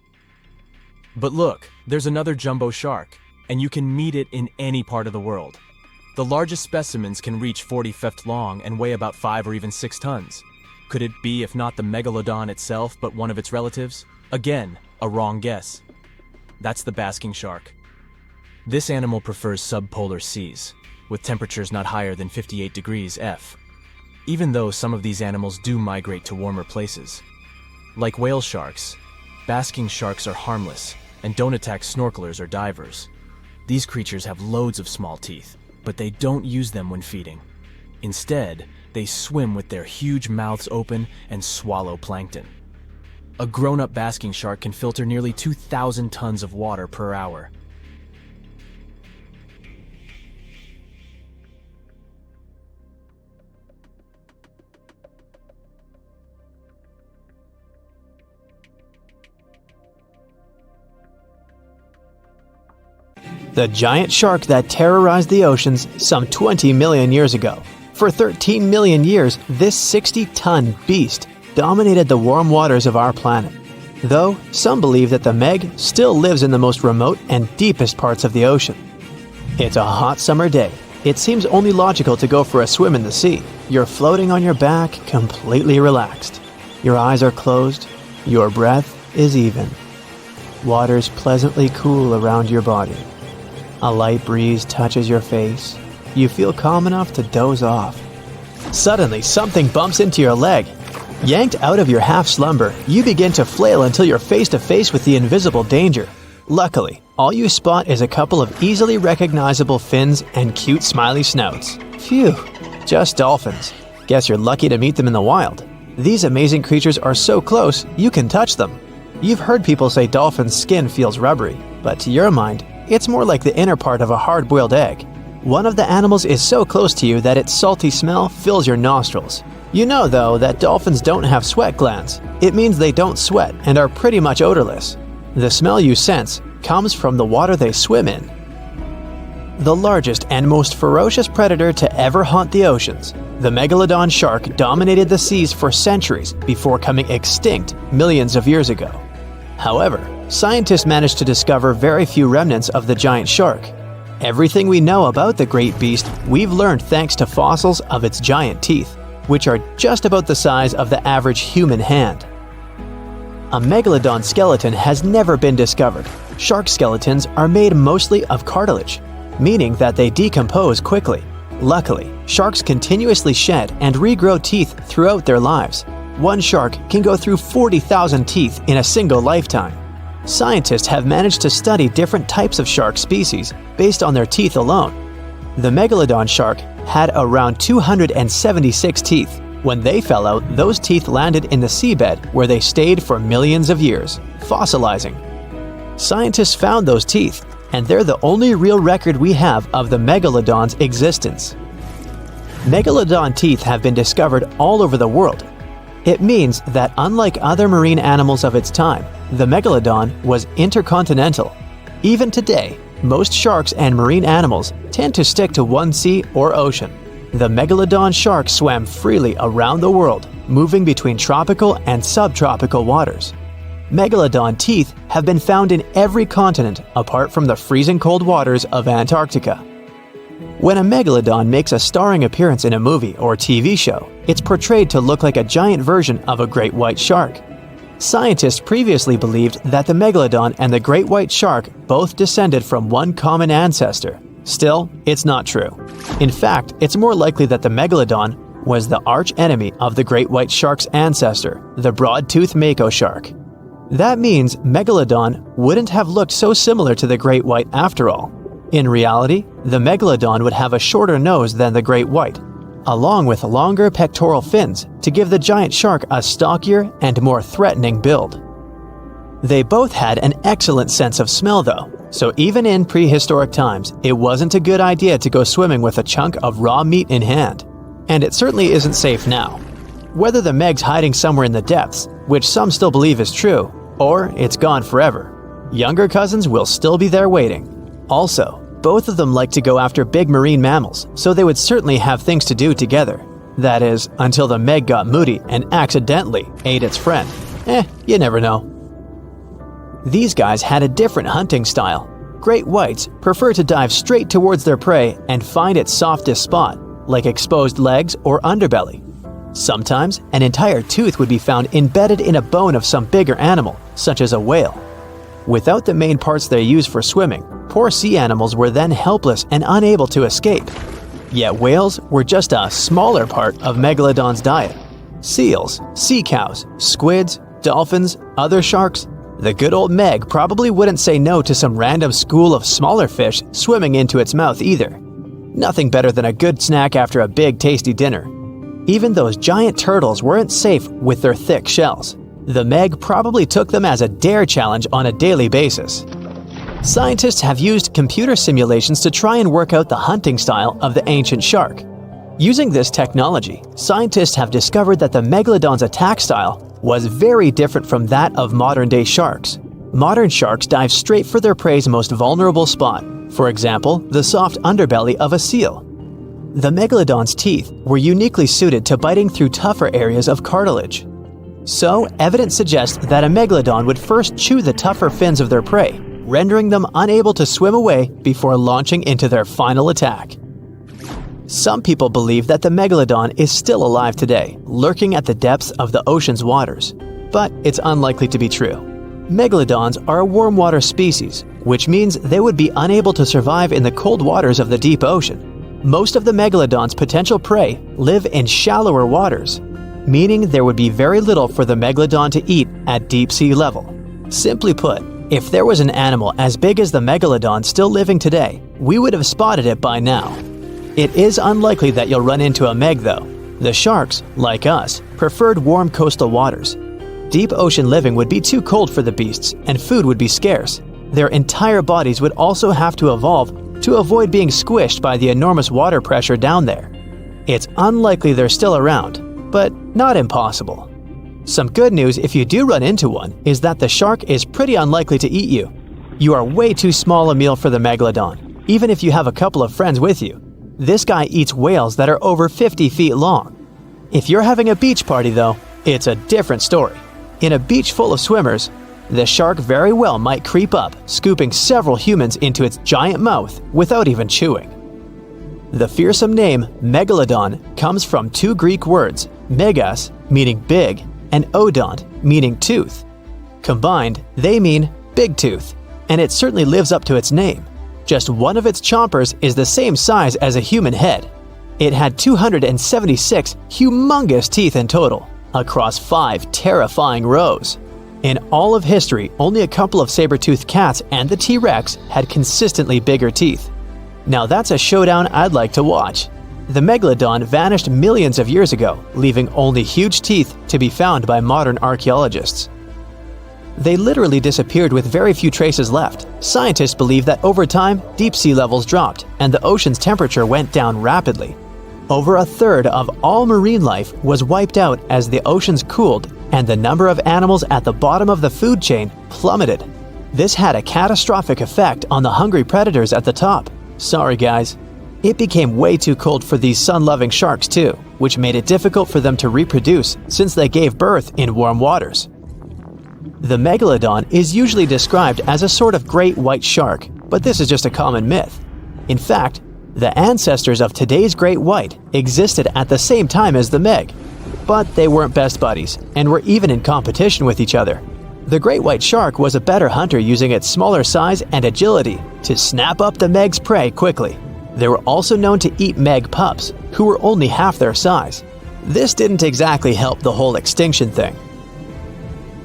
But look, there's another jumbo shark, and you can meet it in any part of the world. The largest specimens can reach 40 feet long and weigh about 5 or even 6 tons. Could it be, if not the Megalodon itself, but one of its relatives? Again, a wrong guess. That's the basking shark. This animal prefers subpolar seas, with temperatures not higher than 58 degrees F. Even though some of these animals do migrate to warmer places. Like whale sharks, basking sharks are harmless and don't attack snorkelers or divers. These creatures have loads of small teeth, but they don't use them when feeding. Instead, they swim with their huge mouths open and swallow plankton. A grown-up basking shark can filter nearly 2,000 tons of water per hour. The giant shark that terrorized the oceans some 20 million years ago. For 13 million years, this 60-ton beast dominated the warm waters of our planet. Though, some believe that the Meg still lives in the most remote and deepest parts of the ocean. It's a hot summer day. It seems only logical to go for a swim in the sea. You're floating on your back, completely relaxed. Your eyes are closed. Your breath is even. Water's pleasantly cool around your body. A light breeze touches your face. You feel calm enough to doze off. Suddenly, something bumps into your leg. Yanked out of your half-slumber, you begin to flail until you're face-to-face with the invisible danger. Luckily, all you spot is a couple of easily recognizable fins and cute smiley snouts. Phew, just dolphins. Guess you're lucky to meet them in the wild. These amazing creatures are so close, you can touch them. You've heard people say dolphins' skin feels rubbery, but to your mind, it's more like the inner part of a hard-boiled egg. One of the animals is so close to you that its salty smell fills your nostrils. You know, though, that dolphins don't have sweat glands. It means they don't sweat and are pretty much odorless. The smell you sense comes from the water they swim in. The largest and most ferocious predator to ever haunt the oceans, the Megalodon shark dominated the seas for centuries before coming extinct millions of years ago. However, scientists managed to discover very few remnants of the giant shark. Everything we know about the great beast we've learned thanks to fossils of its giant teeth, which are just about the size of the average human hand. A megalodon skeleton has never been discovered. Shark skeletons are made mostly of cartilage, meaning that they decompose quickly. Luckily, sharks continuously shed and regrow teeth throughout their lives. One shark can go through 40,000 teeth in a single lifetime. Scientists have managed to study different types of shark species based on their teeth alone. The megalodon shark had around 276 teeth. When they fell out, those teeth landed in the seabed where they stayed for millions of years, fossilizing. Scientists found those teeth, and they're the only real record we have of the megalodon's existence. Megalodon teeth have been discovered all over the world. It means that unlike other marine animals of its time, the megalodon was intercontinental. Even today, most sharks and marine animals tend to stick to one sea or ocean. The megalodon shark swam freely around the world, moving between tropical and subtropical waters. Megalodon teeth have been found in every continent apart from the freezing cold waters of Antarctica. When a megalodon makes a starring appearance in a movie or TV show, it's portrayed to look like a giant version of a great white shark. Scientists previously believed that the megalodon and the great white shark both descended from one common ancestor. Still, it's not true. In fact, it's more likely that the megalodon was the arch-enemy of the great white shark's ancestor, the broad-toothed mako shark. That means Megalodon wouldn't have looked so similar to the great white after all. In reality, the Megalodon would have a shorter nose than the great white, along with longer pectoral fins to give the giant shark a stockier and more threatening build. They both had an excellent sense of smell though, so even in prehistoric times, it wasn't a good idea to go swimming with a chunk of raw meat in hand. And it certainly isn't safe now. Whether the Meg's hiding somewhere in the depths, which some still believe is true, or it's gone forever, younger cousins will still be there waiting. Also, both of them like to go after big marine mammals, so they would certainly have things to do together. That is, until the Meg got moody and accidentally ate its friend. You never know. These guys had a different hunting style. Great whites prefer to dive straight towards their prey and find its softest spot, like exposed legs or underbelly. Sometimes, an entire tooth would be found embedded in a bone of some bigger animal, such as a whale. Without the main parts they use for swimming, poor sea animals were then helpless and unable to escape. Yet whales were just a smaller part of Megalodon's diet. Seals, sea cows, squids, dolphins, other sharks. The good old Meg probably wouldn't say no to some random school of smaller fish swimming into its mouth either. Nothing better than a good snack after a big tasty dinner. Even those giant turtles weren't safe with their thick shells. The Meg probably took them as a dare challenge on a daily basis. Scientists have used computer simulations to try and work out the hunting style of the ancient shark. Using this technology, scientists have discovered that the Megalodon's attack style was very different from that of modern-day sharks. Modern sharks dive straight for their prey's most vulnerable spot, for example, the soft underbelly of a seal. The Megalodon's teeth were uniquely suited to biting through tougher areas of cartilage. So, evidence suggests that a Megalodon would first chew the tougher fins of their prey, rendering them unable to swim away before launching into their final attack. Some people believe that the Megalodon is still alive today, lurking at the depths of the ocean's waters. But it's unlikely to be true. Megalodons are a warm water species, which means they would be unable to survive in the cold waters of the deep ocean. Most of the Megalodon's potential prey live in shallower waters, meaning there would be very little for the Megalodon to eat at deep sea level. Simply put, if there was an animal as big as the Megalodon still living today, we would have spotted it by now. It is unlikely that you'll run into a Meg though. The sharks, like us, preferred warm coastal waters. Deep ocean living would be too cold for the beasts, and food would be scarce. their entire bodies would also have to evolve to avoid being squished by the enormous water pressure down there. It's unlikely they're still around, but not impossible. Some good news if you do run into one is that the shark is pretty unlikely to eat you. You are way too small a meal for the megalodon, even if you have a couple of friends with you. This guy eats whales that are over 50 feet long. If you're having a beach party though, it's a different story. In a beach full of swimmers, the shark very well might creep up, scooping several humans into its giant mouth without even chewing. The fearsome name Megalodon comes from two Greek words, megas, meaning big, and odont, meaning tooth. Combined, they mean big tooth, and it certainly lives up to its name. Just one of its chompers is the same size as a human head. It had 276 humongous teeth in total, across 5 terrifying rows. In all of history, only a couple of saber-toothed cats and the T-Rex had consistently bigger teeth. Now that's a showdown I'd like to watch. The Megalodon vanished millions of years ago, leaving only huge teeth to be found by modern archaeologists. They literally disappeared with very few traces left. Scientists believe that over time, deep sea levels dropped and the ocean's temperature went down rapidly. Over a third of all marine life was wiped out as the oceans cooled and the number of animals at the bottom of the food chain plummeted. This had a catastrophic effect on the hungry predators at the top. Sorry guys. It became way too cold for these sun-loving sharks too, which made it difficult for them to reproduce since they gave birth in warm waters. The Megalodon is usually described as a sort of great white shark, but this is just a common myth. In fact, the ancestors of today's great white existed at the same time as the Meg, but they weren't best buddies and were even in competition with each other. The great white shark was a better hunter using its smaller size and agility to snap up the Meg's prey quickly. They were also known to eat Meg pups, who were only half their size. This didn't exactly help the whole extinction thing.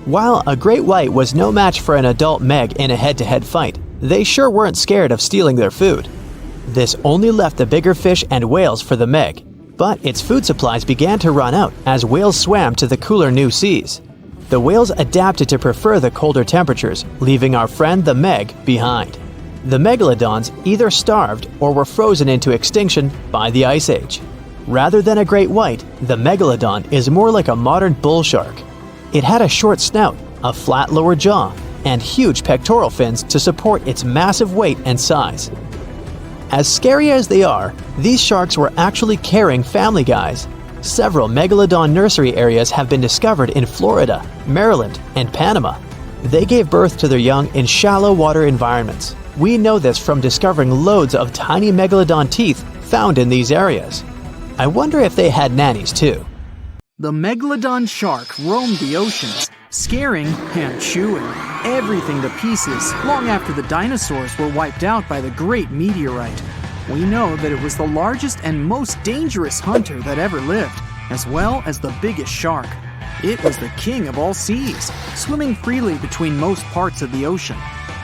While a great white was no match for an adult Meg in a head-to-head fight, they sure weren't scared of stealing their food. This only left the bigger fish and whales for the Meg, but its food supplies began to run out as whales swam to the cooler new seas. The whales adapted to prefer the colder temperatures, leaving our friend the Meg behind. The megalodons either starved or were frozen into extinction by the Ice Age. Rather than a great white, the megalodon is more like a modern bull shark. It had a short snout, a flat lower jaw, and huge pectoral fins to support its massive weight and size. As scary as they are, these sharks were actually caring family guys. Several megalodon nursery areas have been discovered in Florida, Maryland, and Panama. They gave birth to their young in shallow water environments. We know this from discovering loads of tiny megalodon teeth found in these areas. I wonder if they had nannies too. The megalodon shark roamed the oceans, scaring and chewing everything to pieces long after the dinosaurs were wiped out by the great meteorite. We know that it was the largest and most dangerous hunter that ever lived, as well as the biggest shark. It was the king of all seas, swimming freely between most parts of the ocean.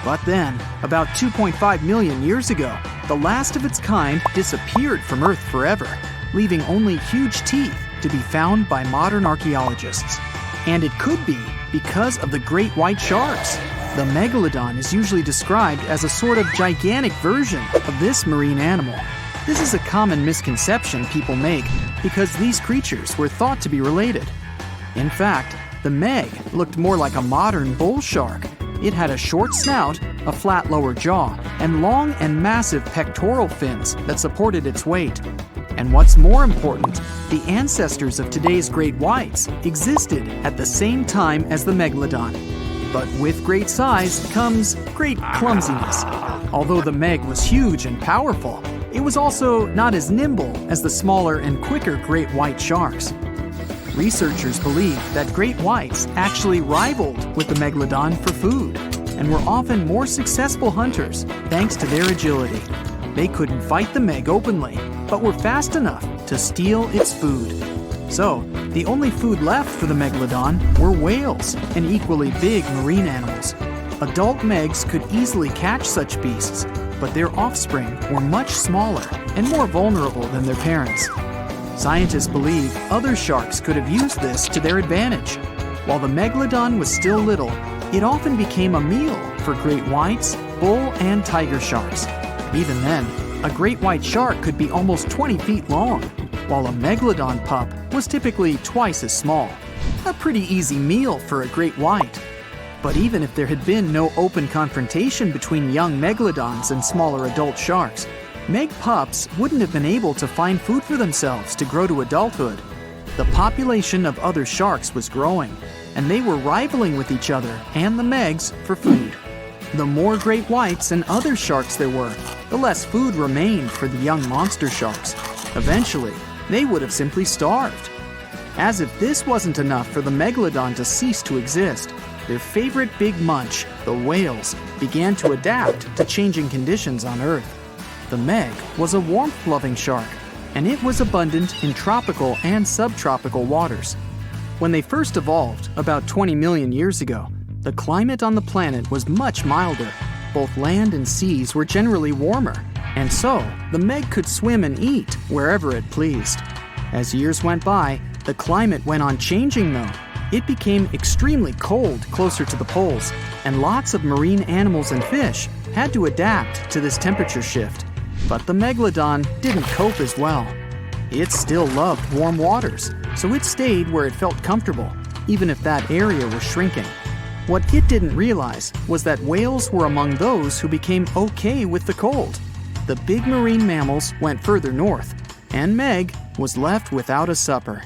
But then, about 2.5 million years ago, the last of its kind disappeared from Earth forever, leaving only huge teeth to be found by modern archaeologists. And it could be because of the great white sharks. The megalodon is usually described as a sort of gigantic version of this marine animal. This is a common misconception people make because these creatures were thought to be related. In fact, the Meg looked more like a modern bull shark. It had a short snout, a flat lower jaw, and long and massive pectoral fins that supported its weight. And what's more important, the ancestors of today's great whites existed at the same time as the megalodon. But with great size comes great clumsiness. Although the Meg was huge and powerful, it was also not as nimble as the smaller and quicker great white sharks. Researchers believe that great whites actually rivaled with the megalodon for food and were often more successful hunters thanks to their agility. They couldn't fight the Meg openly, but were fast enough to steal its food. So, the only food left for the megalodon were whales and equally big marine animals. Adult Megs could easily catch such beasts, but their offspring were much smaller and more vulnerable than their parents. Scientists believe other sharks could have used this to their advantage. While the megalodon was still little, it often became a meal for great whites, bull, and tiger sharks. Even then, a great white shark could be almost 20 feet long, while a megalodon pup was typically twice as small. A pretty easy meal for a great white. But even if there had been no open confrontation between young megalodons and smaller adult sharks, meg pups wouldn't have been able to find food for themselves to grow to adulthood. The population of other sharks was growing, and they were rivaling with each other and the megs for food. The more great whites and other sharks there were, the less food remained for the young monster sharks. Eventually, they would have simply starved. As if this wasn't enough for the megalodon to cease to exist, their favorite big munch, the whales, began to adapt to changing conditions on Earth. The meg was a warmth-loving shark, and it was abundant in tropical and subtropical waters. When they first evolved, about 20 million years ago, the climate on the planet was much milder. Both land and seas were generally warmer, and so the meg could swim and eat wherever it pleased. As years went by, the climate went on changing though. It became extremely cold closer to the poles, and lots of marine animals and fish had to adapt to this temperature shift. But the megalodon didn't cope as well. It still loved warm waters, so it stayed where it felt comfortable, even if that area was shrinking. What it didn't realize was that whales were among those who became okay with the cold. The big marine mammals went further north, and Meg was left without a supper.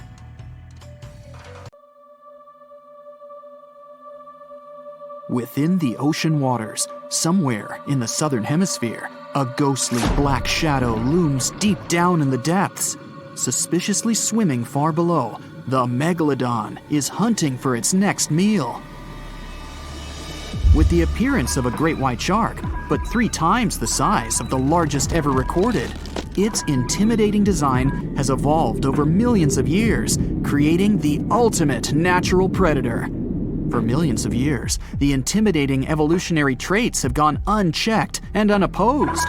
Within the ocean waters, somewhere in the southern hemisphere, a ghostly black shadow looms deep down in the depths. Suspiciously swimming far below, the megalodon is hunting for its next meal. With the appearance of a great white shark, but 3 times the size of the largest ever recorded, its intimidating design has evolved over millions of years, creating the ultimate natural predator. For millions of years, the intimidating evolutionary traits have gone unchecked and unopposed.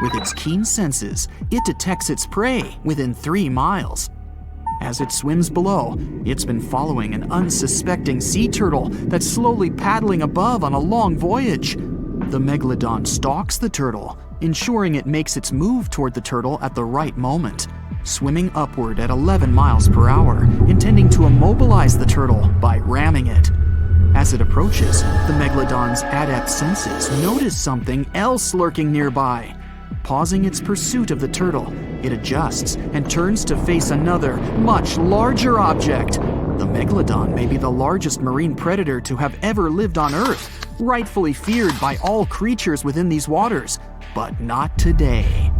With its keen senses, it detects its prey within 3 miles. As it swims below, it's been following an unsuspecting sea turtle that's slowly paddling above on a long voyage. The megalodon stalks the turtle, ensuring it makes its move toward the turtle at the right moment, swimming upward at 11 miles per hour, intending to immobilize the turtle by ramming it. As it approaches, the megalodon's adept senses notice something else lurking nearby. Pausing its pursuit of the turtle, it adjusts and turns to face another, much larger object. The megalodon may be the largest marine predator to have ever lived on Earth, rightfully feared by all creatures within these waters, but not today.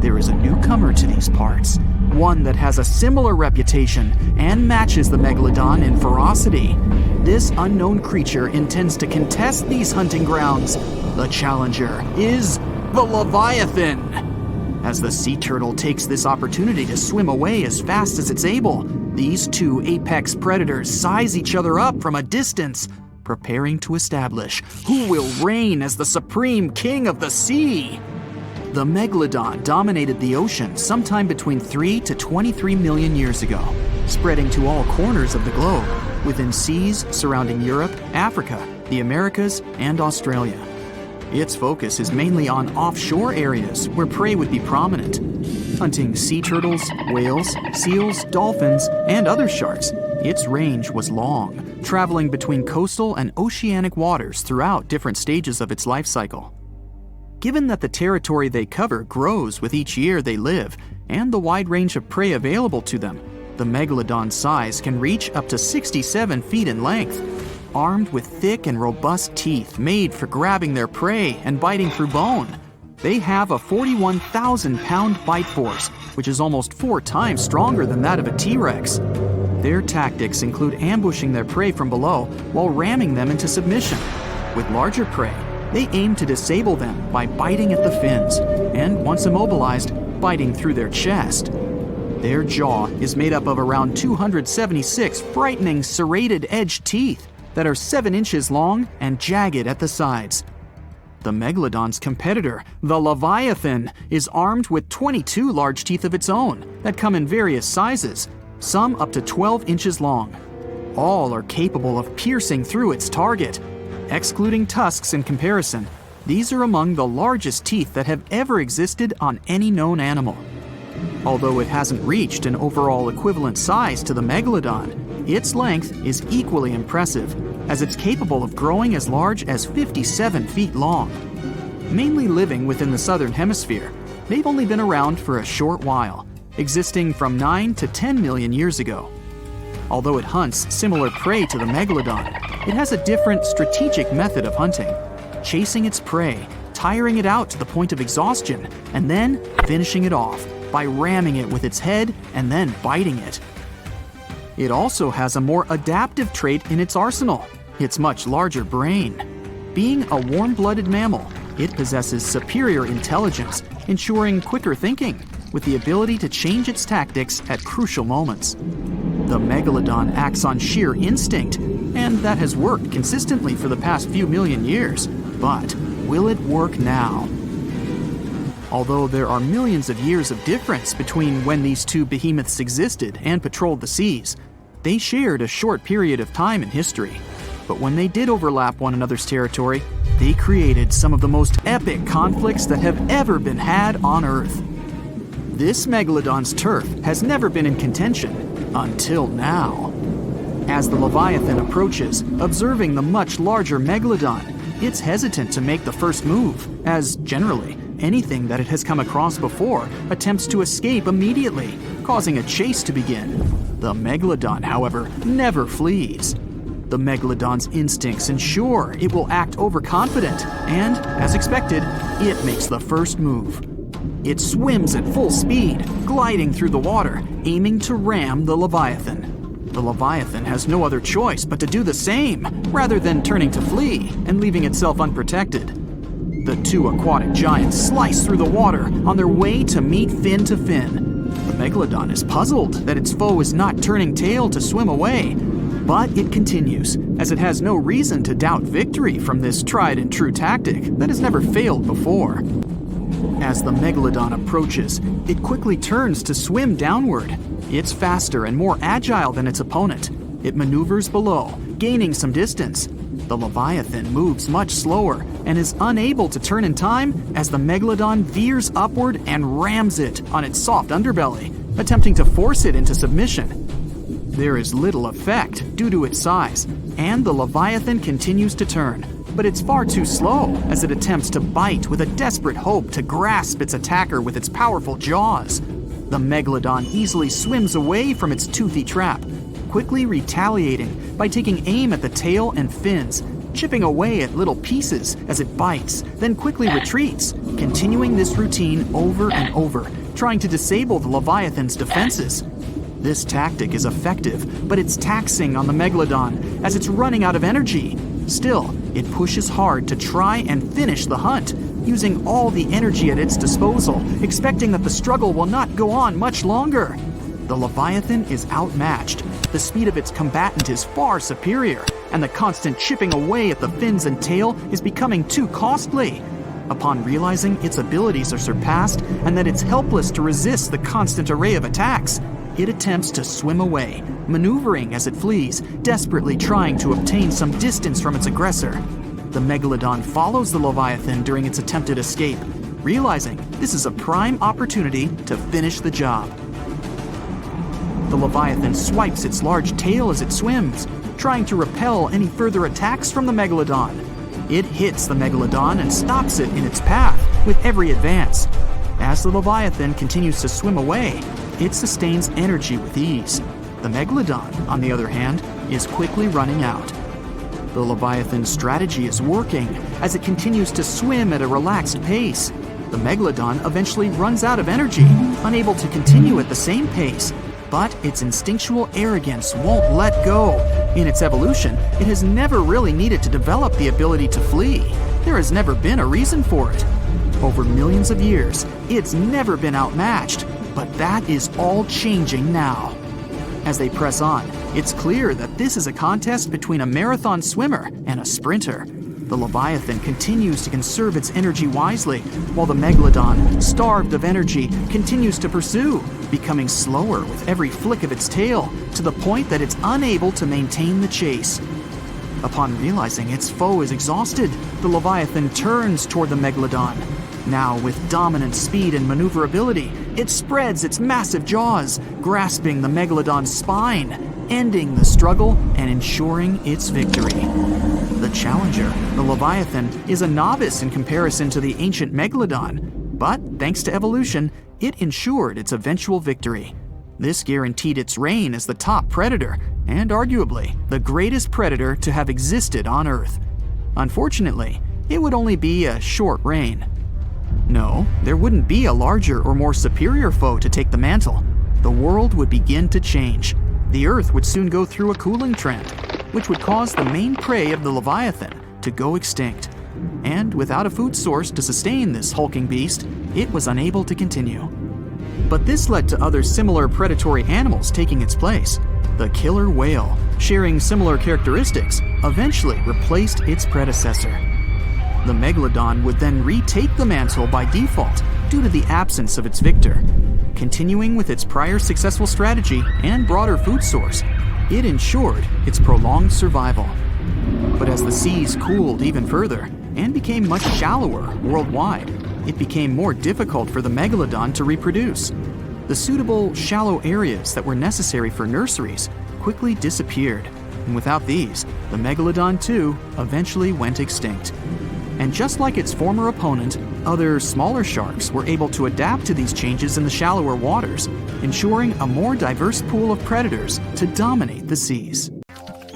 There is a newcomer to these parts, one that has a similar reputation and matches the megalodon in ferocity. This unknown creature intends to contest these hunting grounds. The challenger is the Leviathan. As the sea turtle takes this opportunity to swim away as fast as it's able, these 2 apex predators size each other up from a distance, preparing to establish who will reign as the supreme king of the sea. The megalodon dominated the ocean sometime between 3 to 23 million years ago, spreading to all corners of the globe, within seas surrounding Europe, Africa, the Americas, and Australia. Its focus is mainly on offshore areas where prey would be prominent, hunting sea turtles, whales, seals, dolphins, and other sharks. Its range was long, traveling between coastal and oceanic waters throughout different stages of its life cycle. Given that the territory they cover grows with each year they live, and the wide range of prey available to them, the megalodon's size can reach up to 67 feet in length. Armed with thick and robust teeth made for grabbing their prey and biting through bone, they have a 41,000-pound bite force, which is almost 4 times stronger than that of a T-Rex. Their tactics include ambushing their prey from below while ramming them into submission. With larger prey, they aim to disable them by biting at the fins, and once immobilized, biting through their chest. Their jaw is made up of around 276 frightening serrated-edged teeth that are 7 inches long and jagged at the sides. The megalodon's competitor, the Leviathan, is armed with 22 large teeth of its own that come in various sizes, some up to 12 inches long. all are capable of piercing through its target. Excluding tusks in comparison, these are among the largest teeth that have ever existed on any known animal. Although it hasn't reached an overall equivalent size to the megalodon, its length is equally impressive, as it's capable of growing as large as 57 feet long. Mainly living within the southern hemisphere, they've only been around for a short while, existing from 9 to 10 million years ago. Although it hunts similar prey to the megalodon, it has a different strategic method of hunting, chasing its prey, tiring it out to the point of exhaustion, and then finishing it off by ramming it with its head and then biting it. It also has a more adaptive trait in its arsenal, its much larger brain. Being a warm-blooded mammal, it possesses superior intelligence, ensuring quicker thinking, with the ability to change its tactics at crucial moments. The megalodon acts on sheer instinct, and that has worked consistently for the past few million years. But will it work now? Although there are millions of years of difference between when these two behemoths existed and patrolled the seas, they shared a short period of time in history. But when they did overlap one another's territory, they created some of the most epic conflicts that have ever been had on Earth. This megalodon's turf has never been in contention until now. As the Leviathan approaches, observing the much larger megalodon, it's hesitant to make the first move, as generally, anything that it has come across before attempts to escape immediately, causing a chase to begin. The megalodon, however, never flees. The megalodon's instincts ensure it will act overconfident, and, as expected, it makes the first move. It swims at full speed, gliding through the water, aiming to ram the Leviathan. The Leviathan has no other choice but to do the same, rather than turning to flee and leaving itself unprotected. The two aquatic giants slice through the water on their way to meet fin to fin. The megalodon is puzzled that its foe is not turning tail to swim away, but it continues, as it has no reason to doubt victory from this tried and true tactic that has never failed before. As the megalodon approaches, it quickly turns to swim downward. It's faster and more agile than its opponent. It maneuvers below, gaining some distance. The Leviathan moves much slower and is unable to turn in time as the megalodon veers upward and rams it on its soft underbelly, attempting to force it into submission. There is little effect due to its size, and the Leviathan continues to turn, but it's far too slow as it attempts to bite with a desperate hope to grasp its attacker with its powerful jaws. The megalodon easily swims away from its toothy trap, quickly retaliating by taking aim at the tail and fins, chipping away at little pieces as it bites, then quickly retreats, continuing this routine over and over, trying to disable the Leviathan's defenses. This tactic is effective, but it's taxing on the megalodon as it's running out of energy. Still, it pushes hard to try and finish the hunt, using all the energy at its disposal, expecting that the struggle will not go on much longer. The Leviathan is outmatched. The speed of its combatant is far superior, and the constant chipping away at the fins and tail is becoming too costly. Upon realizing its abilities are surpassed and that it's helpless to resist the constant array of attacks, it attempts to swim away, maneuvering as it flees, desperately trying to obtain some distance from its aggressor. The megalodon follows the Leviathan during its attempted escape, realizing this is a prime opportunity to finish the job. The Leviathan swipes its large tail as it swims, trying to repel any further attacks from the megalodon. It hits the megalodon and stops it in its path with every advance. As the Leviathan continues to swim away, it sustains energy with ease. The megalodon, on the other hand, is quickly running out. The Leviathan's strategy is working as it continues to swim at a relaxed pace. The megalodon eventually runs out of energy, unable to continue at the same pace. But its instinctual arrogance won't let go. In its evolution, it has never really needed to develop the ability to flee. There has never been a reason for it. Over millions of years, it's never been outmatched, but that is all changing now. As they press on, it's clear that this is a contest between a marathon swimmer and a sprinter. The Leviathan continues to conserve its energy wisely, while the megalodon, starved of energy, continues to pursue, becoming slower with every flick of its tail to the point that it's unable to maintain the chase. Upon realizing its foe is exhausted, the Leviathan turns toward the Megalodon. Now, with dominant speed and maneuverability, it spreads its massive jaws, grasping the Megalodon's spine, ending the struggle and ensuring its victory. The challenger, the Leviathan, is a novice in comparison to the ancient Megalodon, but thanks to evolution, it ensured its eventual victory. This guaranteed its reign as the top predator, and arguably the greatest predator to have existed on Earth. Unfortunately, it would only be a short reign. No, there wouldn't be a larger or more superior foe to take the mantle. The world would begin to change. The Earth would soon go through a cooling trend, which would cause the main prey of the Leviathan to go extinct. And without a food source to sustain this hulking beast, it was unable to continue. But this led to other similar predatory animals taking its place. The killer whale, sharing similar characteristics, eventually replaced its predecessor. The Megalodon would then retake the mantle by default due to the absence of its victor. Continuing with its prior successful strategy and broader food source, it ensured its prolonged survival. But as the seas cooled even further and became much shallower worldwide, it became more difficult for the Megalodon to reproduce. The suitable shallow areas that were necessary for nurseries quickly disappeared, and without these, the Megalodon too eventually went extinct. And just like its former opponent, other smaller sharks were able to adapt to these changes in the shallower waters, ensuring a more diverse pool of predators to dominate the seas.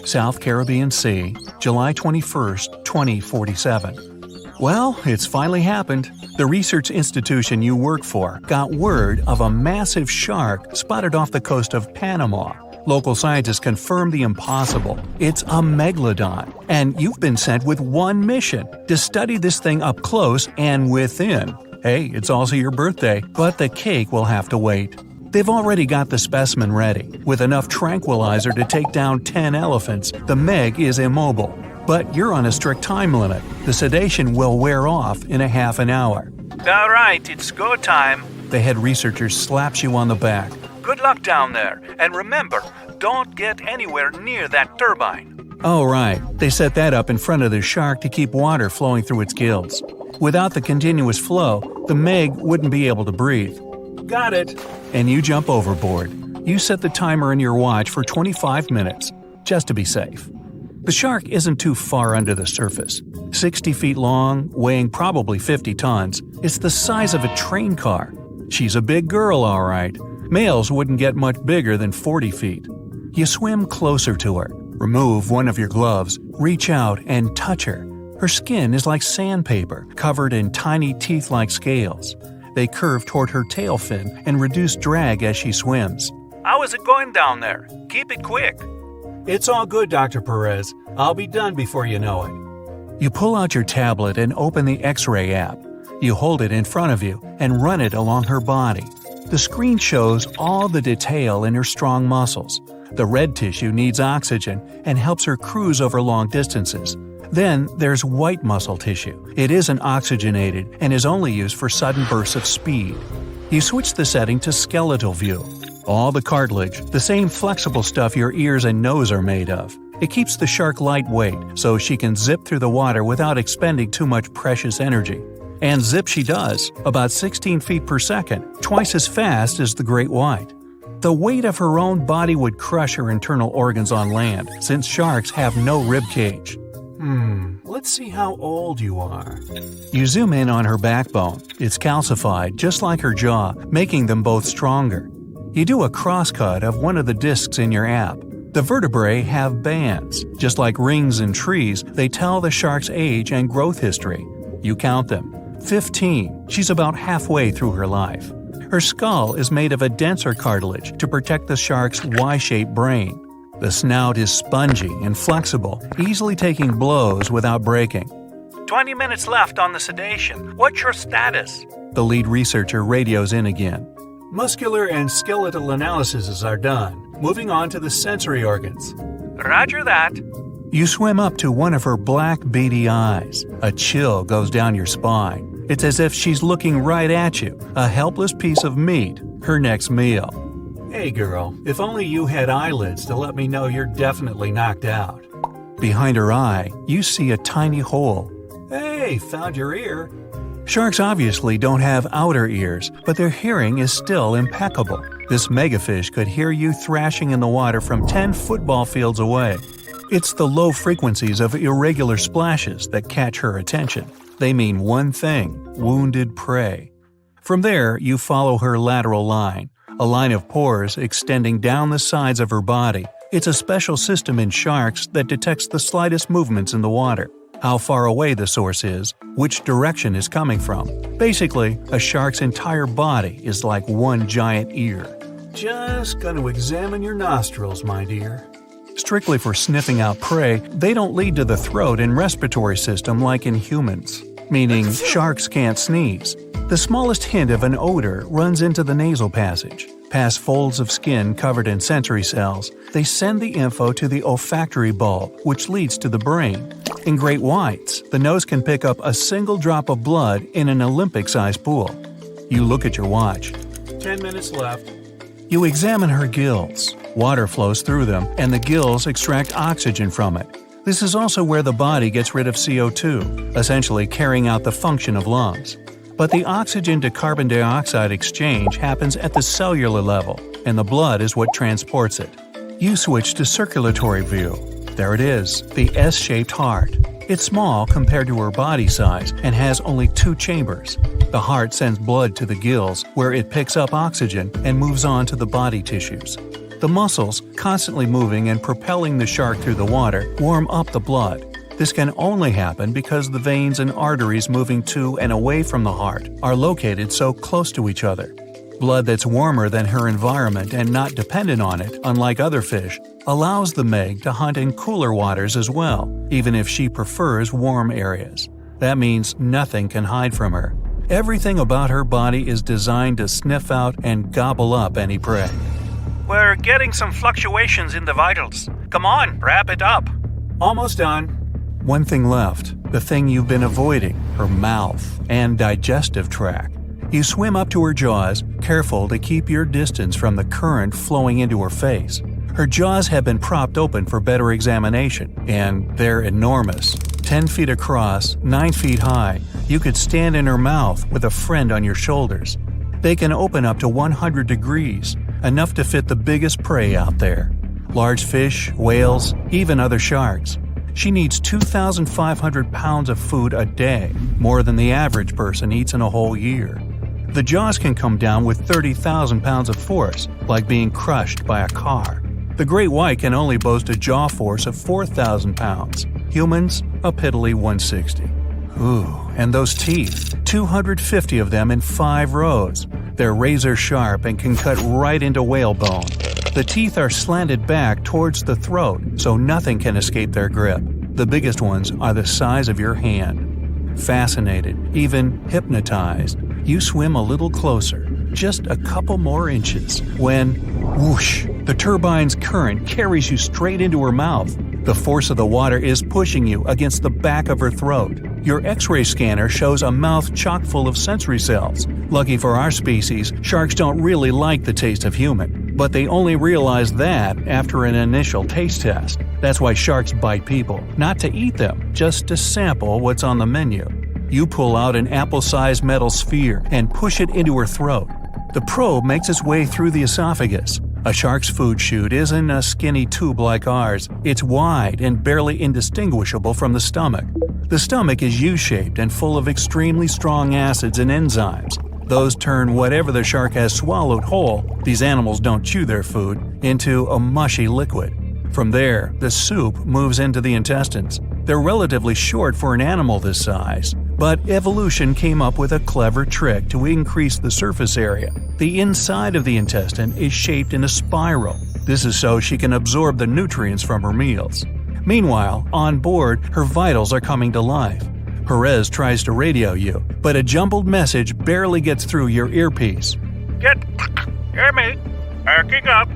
South Caribbean Sea, July 21st, 2047. Well, it's finally happened. The research institution you work for got word of a massive shark spotted off the coast of Panama. Local scientists confirmed the impossible. It's a megalodon, and you've been sent with one mission: to study this thing up close and within. Hey, it's also your birthday, but the cake will have to wait. They've already got the specimen ready. With enough tranquilizer to take down 10 elephants, the Meg is immobile. But you're on a strict time limit. The sedation will wear off in a half an hour. All right, it's go time. The head researcher slaps you on the back. Good luck down there, and remember, don't get anywhere near that turbine. Oh, right. They set that up in front of the shark to keep water flowing through its gills. Without the continuous flow, the Meg wouldn't be able to breathe. Got it. And you jump overboard. You set the timer in your watch for 25 minutes, just to be safe. The shark isn't too far under the surface. 60 feet long, weighing probably 50 tons, it's the size of a train car. She's a big girl, all right. Males wouldn't get much bigger than 40 feet. You swim closer to her, remove one of your gloves, reach out and touch her. Her skin is like sandpaper, covered in tiny teeth-like scales. They curve toward her tail fin and reduce drag as she swims. How is it going down there? Keep it quick. It's all good, Dr. Perez. I'll be done before you know it. You pull out your tablet and open the X-ray app. You hold it in front of you and run it along her body. The screen shows all the detail in her strong muscles. The red tissue needs oxygen and helps her cruise over long distances. Then there's white muscle tissue. It isn't oxygenated and is only used for sudden bursts of speed. You switch the setting to skeletal view. All the cartilage, the same flexible stuff your ears and nose are made of. It keeps the shark lightweight so she can zip through the water without expending too much precious energy. And zip she does, about 16 feet per second, twice as fast as the great white. The weight of her own body would crush her internal organs on land, since sharks have no rib cage. Let's see how old you are. You zoom in on her backbone. It's calcified, just like her jaw, making them both stronger. You do a crosscut of one of the discs in your app. The vertebrae have bands. Just like rings in trees, they tell the shark's age and growth history. You count them. 15. She's about halfway through her life. Her skull is made of a denser cartilage to protect the shark's Y-shaped brain. The snout is spongy and flexible, easily taking blows without breaking. 20 minutes left on the sedation. What's your status? The lead researcher radios in again. Muscular and skeletal analyses are done. Moving on to the sensory organs. Roger that. You swim up to one of her black, beady eyes. A chill goes down your spine. It's as if she's looking right at you, a helpless piece of meat, her next meal. Hey girl, if only you had eyelids to let me know you're definitely knocked out. Behind her eye, you see a tiny hole. Hey, found your ear. Sharks obviously don't have outer ears, but their hearing is still impeccable. This megafish could hear you thrashing in the water from 10 football fields away. It's the low frequencies of irregular splashes that catch her attention. They mean one thing: wounded prey. From there, you follow her lateral line, a line of pores extending down the sides of her body. It's a special system in sharks that detects the slightest movements in the water, how far away the source is, which direction is coming from. Basically, a shark's entire body is like one giant ear. Just gonna examine your nostrils, my dear. Strictly for sniffing out prey, they don't lead to the throat and respiratory system like in humans, meaning sharks can't sneeze. The smallest hint of an odor runs into the nasal passage. Past folds of skin covered in sensory cells, they send the info to the olfactory bulb, which leads to the brain. In great whites, the nose can pick up a single drop of blood in an Olympic-sized pool. You look at your watch. 10 minutes left. You examine her gills. Water flows through them, and the gills extract oxygen from it. This is also where the body gets rid of CO2, essentially carrying out the function of lungs. But the oxygen to carbon dioxide exchange happens at the cellular level, and the blood is what transports it. You switch to circulatory view. There it is, the S-shaped heart. It's small compared to her body size and has only 2 chambers. The heart sends blood to the gills, where it picks up oxygen and moves on to the body tissues. The muscles, constantly moving and propelling the shark through the water, warm up the blood. This can only happen because the veins and arteries moving to and away from the heart are located so close to each other. Blood that's warmer than her environment and not dependent on it, unlike other fish, allows the Meg to hunt in cooler waters as well, even if she prefers warm areas. That means nothing can hide from her. Everything about her body is designed to sniff out and gobble up any prey. We're getting some fluctuations in the vitals. Come on, wrap it up. Almost done. One thing left, the thing you've been avoiding, her mouth and digestive tract. You swim up to her jaws, careful to keep your distance from the current flowing into her face. Her jaws have been propped open for better examination, and they're enormous. 10 feet across, 9 feet high, you could stand in her mouth with a friend on your shoulders. They can open up to 100 degrees, enough to fit the biggest prey out there. Large fish, whales, even other sharks. She needs 2,500 pounds of food a day, more than the average person eats in a whole year. The jaws can come down with 30,000 pounds of force, like being crushed by a car. The great white can only boast a jaw force of 4,000 pounds. Humans, a piddly 160. Ooh, and those teeth, 250 of them in 5 rows. They're razor sharp and can cut right into whale bone. The teeth are slanted back towards the throat, so nothing can escape their grip. The biggest ones are the size of your hand. Fascinated, even hypnotized, you swim a little closer, just a couple more inches, when, whoosh, the turbine's current carries you straight into her mouth. The force of the water is pushing you against the back of her throat. Your X-ray scanner shows a mouth chock full of sensory cells. Lucky for our species, sharks don't really like the taste of human, but they only realize that after an initial taste test. That's why sharks bite people, not to eat them, just to sample what's on the menu. You pull out an apple-sized metal sphere and push it into her throat. The probe makes its way through the esophagus. A shark's food chute isn't a skinny tube like ours. It's wide and barely indistinguishable from the stomach. The stomach is U-shaped and full of extremely strong acids and enzymes. Those turn whatever the shark has swallowed whole, these animals don't chew their food, into a mushy liquid. From there, the soup moves into the intestines. They're relatively short for an animal this size, but evolution came up with a clever trick to increase the surface area. The inside of the intestine is shaped in a spiral. This is so she can absorb the nutrients from her meals. Meanwhile, on board, her vitals are coming to life. Perez tries to radio you, but a jumbled message barely gets through your earpiece. Hear me? Backing up.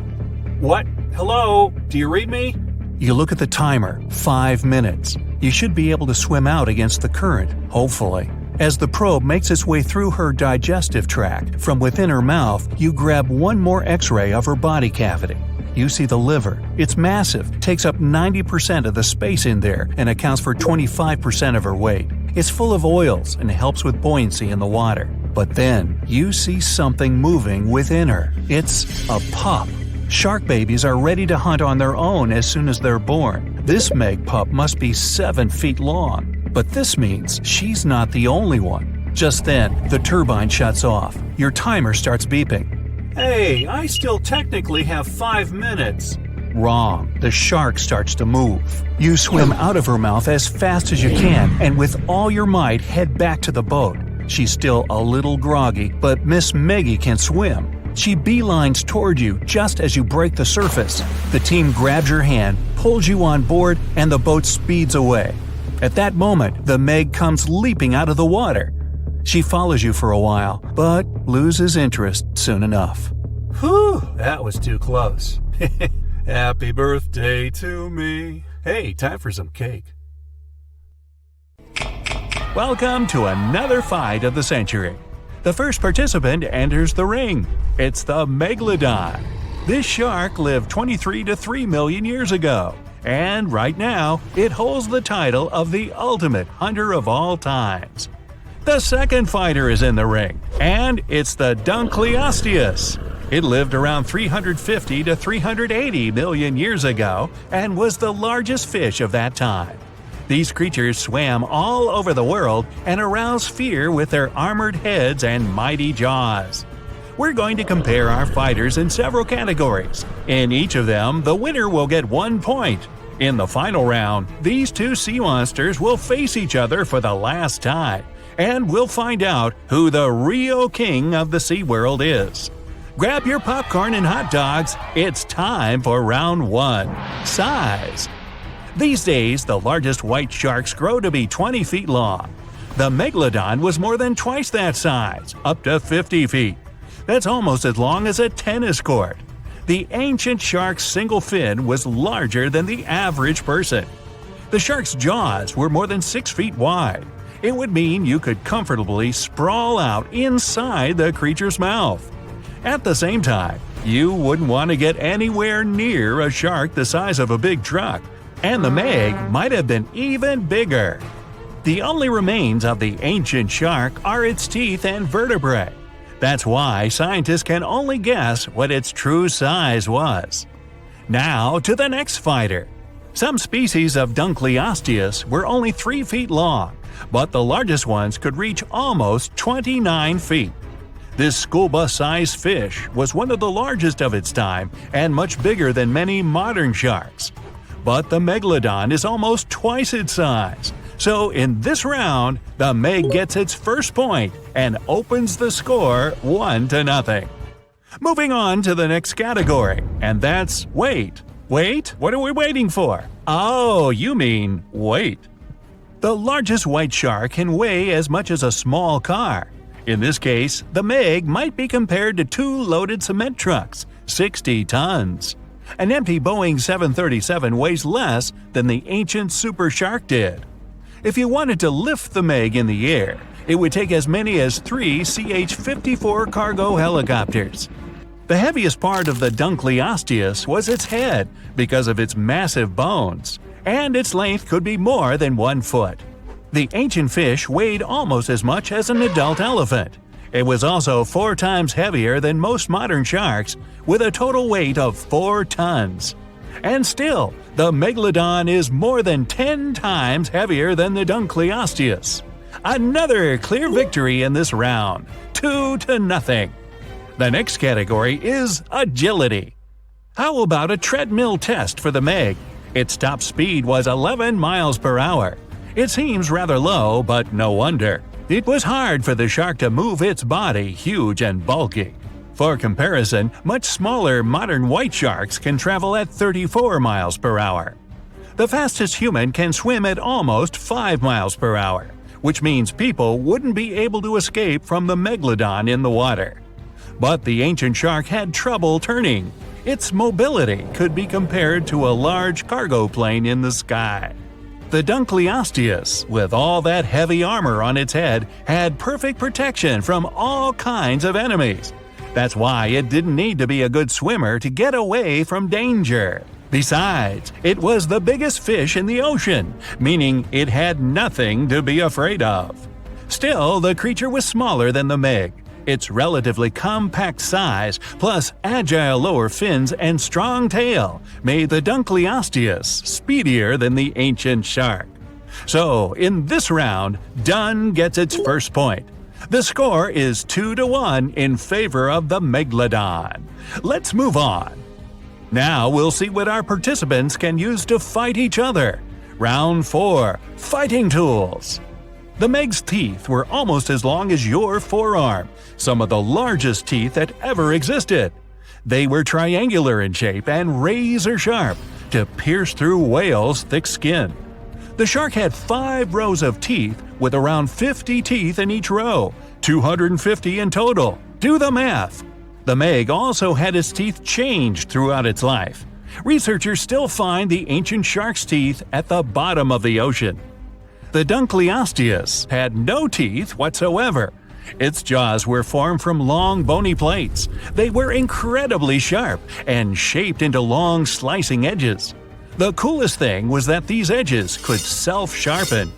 What? Hello? Do you read me? You look at the timer. 5 minutes. You should be able to swim out against the current, hopefully. As the probe makes its way through her digestive tract, from within her mouth, you grab one more X-ray of her body cavity. You see the liver. It's massive, takes up 90% of the space in there, and accounts for 25% of her weight. It's full of oils and helps with buoyancy in the water. But then, you see something moving within her. It's a pup. Shark babies are ready to hunt on their own as soon as they're born. This Meg pup must be 7 feet long. But this means she's not the only one. Just then, the turbine shuts off. Your timer starts beeping. Hey, I still technically have 5 minutes. Wrong. The shark starts to move. You swim out of her mouth as fast as you can and with all your might head back to the boat. She's still a little groggy, but Miss Meggie can swim. She beelines toward you just as you break the surface. The team grabs your hand, pulls you on board, and the boat speeds away. At that moment, the Meg comes leaping out of the water. She follows you for a while, but loses interest soon enough. Whew, that was too close. Happy birthday to me. Hey, time for some cake. Welcome to another fight of the century. The first participant enters the ring. It's the Megalodon. This shark lived 23 to 3 million years ago, and right now it holds the title of the ultimate hunter of all times. The second fighter is in the ring, and it's the Dunkleosteus. It lived around 350 to 380 million years ago and was the largest fish of that time. These creatures swam all over the world and aroused fear with their armored heads and mighty jaws. We're going to compare our fighters in several categories. In each of them, the winner will get 1 point. In the final round, these two sea monsters will face each other for the last time, and we'll find out who the real king of the SeaWorld is. Grab your popcorn and hot dogs, it's time for round 1. Size. These days, the largest white sharks grow to be 20 feet long. The Megalodon was more than twice that size, up to 50 feet. That's almost as long as a tennis court. The ancient shark's single fin was larger than the average person. The shark's jaws were more than 6 feet wide. It would mean you could comfortably sprawl out inside the creature's mouth. At the same time, you wouldn't want to get anywhere near a shark the size of a big truck, and the Meg might have been even bigger. The only remains of the ancient shark are its teeth and vertebrae. That's why scientists can only guess what its true size was. Now to the next fighter. Some species of Dunkleosteus were only 3 feet long, but the largest ones could reach almost 29 feet. This school bus-sized fish was one of the largest of its time and much bigger than many modern sharks. But the Megalodon is almost twice its size. So in this round, the Meg gets its first point and opens the score 1-0. Moving on to the next category, and that's weight. Wait, what are we waiting for? Oh, you mean weight. The largest white shark can weigh as much as a small car. In this case, the Meg might be compared to 2 loaded cement trucks, 60 tons. An empty Boeing 737 weighs less than the ancient super shark did. If you wanted to lift the Meg in the air, it would take as many as 3 CH-54 cargo helicopters. The heaviest part of the Dunkleosteus was its head because of its massive bones, and its length could be more than 1 foot. The ancient fish weighed almost as much as an adult elephant. It was also 4 times heavier than most modern sharks, with a total weight of 4 tons. And still, the Megalodon is more than 10 times heavier than the Dunkleosteus. Another clear victory in this round, 2-0. The next category is agility. How about a treadmill test for the Meg? Its top speed was 11 miles per hour. It seems rather low, but no wonder. It was hard for the shark to move its body, huge and bulky. For comparison, much smaller modern white sharks can travel at 34 miles per hour. The fastest human can swim at almost 5 miles per hour, which means people wouldn't be able to escape from the Megalodon in the water. But the ancient shark had trouble turning. Its mobility could be compared to a large cargo plane in the sky. The Dunkleosteus, with all that heavy armor on its head, had perfect protection from all kinds of enemies. That's why it didn't need to be a good swimmer to get away from danger. Besides, it was the biggest fish in the ocean, meaning it had nothing to be afraid of. Still, the creature was smaller than the Meg. Its relatively compact size, plus agile lower fins and strong tail, made the Dunkleosteus speedier than the ancient shark. So, in this round, Dun gets its first point. The score is 2-1 in favor of the Megalodon. Let's move on. Now we'll see what our participants can use to fight each other. Round 4. Fighting Tools. The Meg's teeth were almost as long as your forearm, some of the largest teeth that ever existed. They were triangular in shape and razor sharp to pierce through whales' thick skin. The shark had 5 rows of teeth with around 50 teeth in each row, 250 in total. Do the math! The Meg also had its teeth changed throughout its life. Researchers still find the ancient shark's teeth at the bottom of the ocean. The Dunkleosteus had no teeth whatsoever. Its jaws were formed from long bony plates. They were incredibly sharp and shaped into long slicing edges. The coolest thing was that these edges could self-sharpen.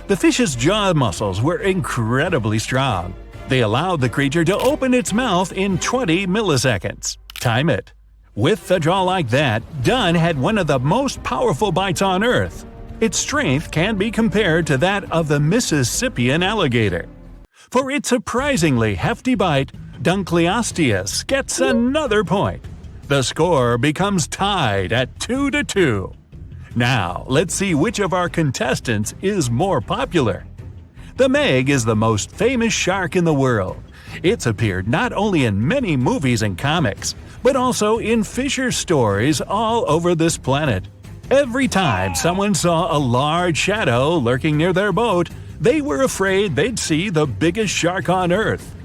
The fish's jaw muscles were incredibly strong. They allowed the creature to open its mouth in 20 milliseconds. Time it. With a jaw like that, Dun had one of the most powerful bites on Earth. Its strength can be compared to that of the Mississippian alligator. For its surprisingly hefty bite, Dunkleosteus gets another point. The score becomes tied at 2-2. Now, let's see which of our contestants is more popular. The Meg is the most famous shark in the world. It's appeared not only in many movies and comics, but also in fisher stories all over this planet. Every time someone saw a large shadow lurking near their boat, they were afraid they'd see the biggest shark on Earth.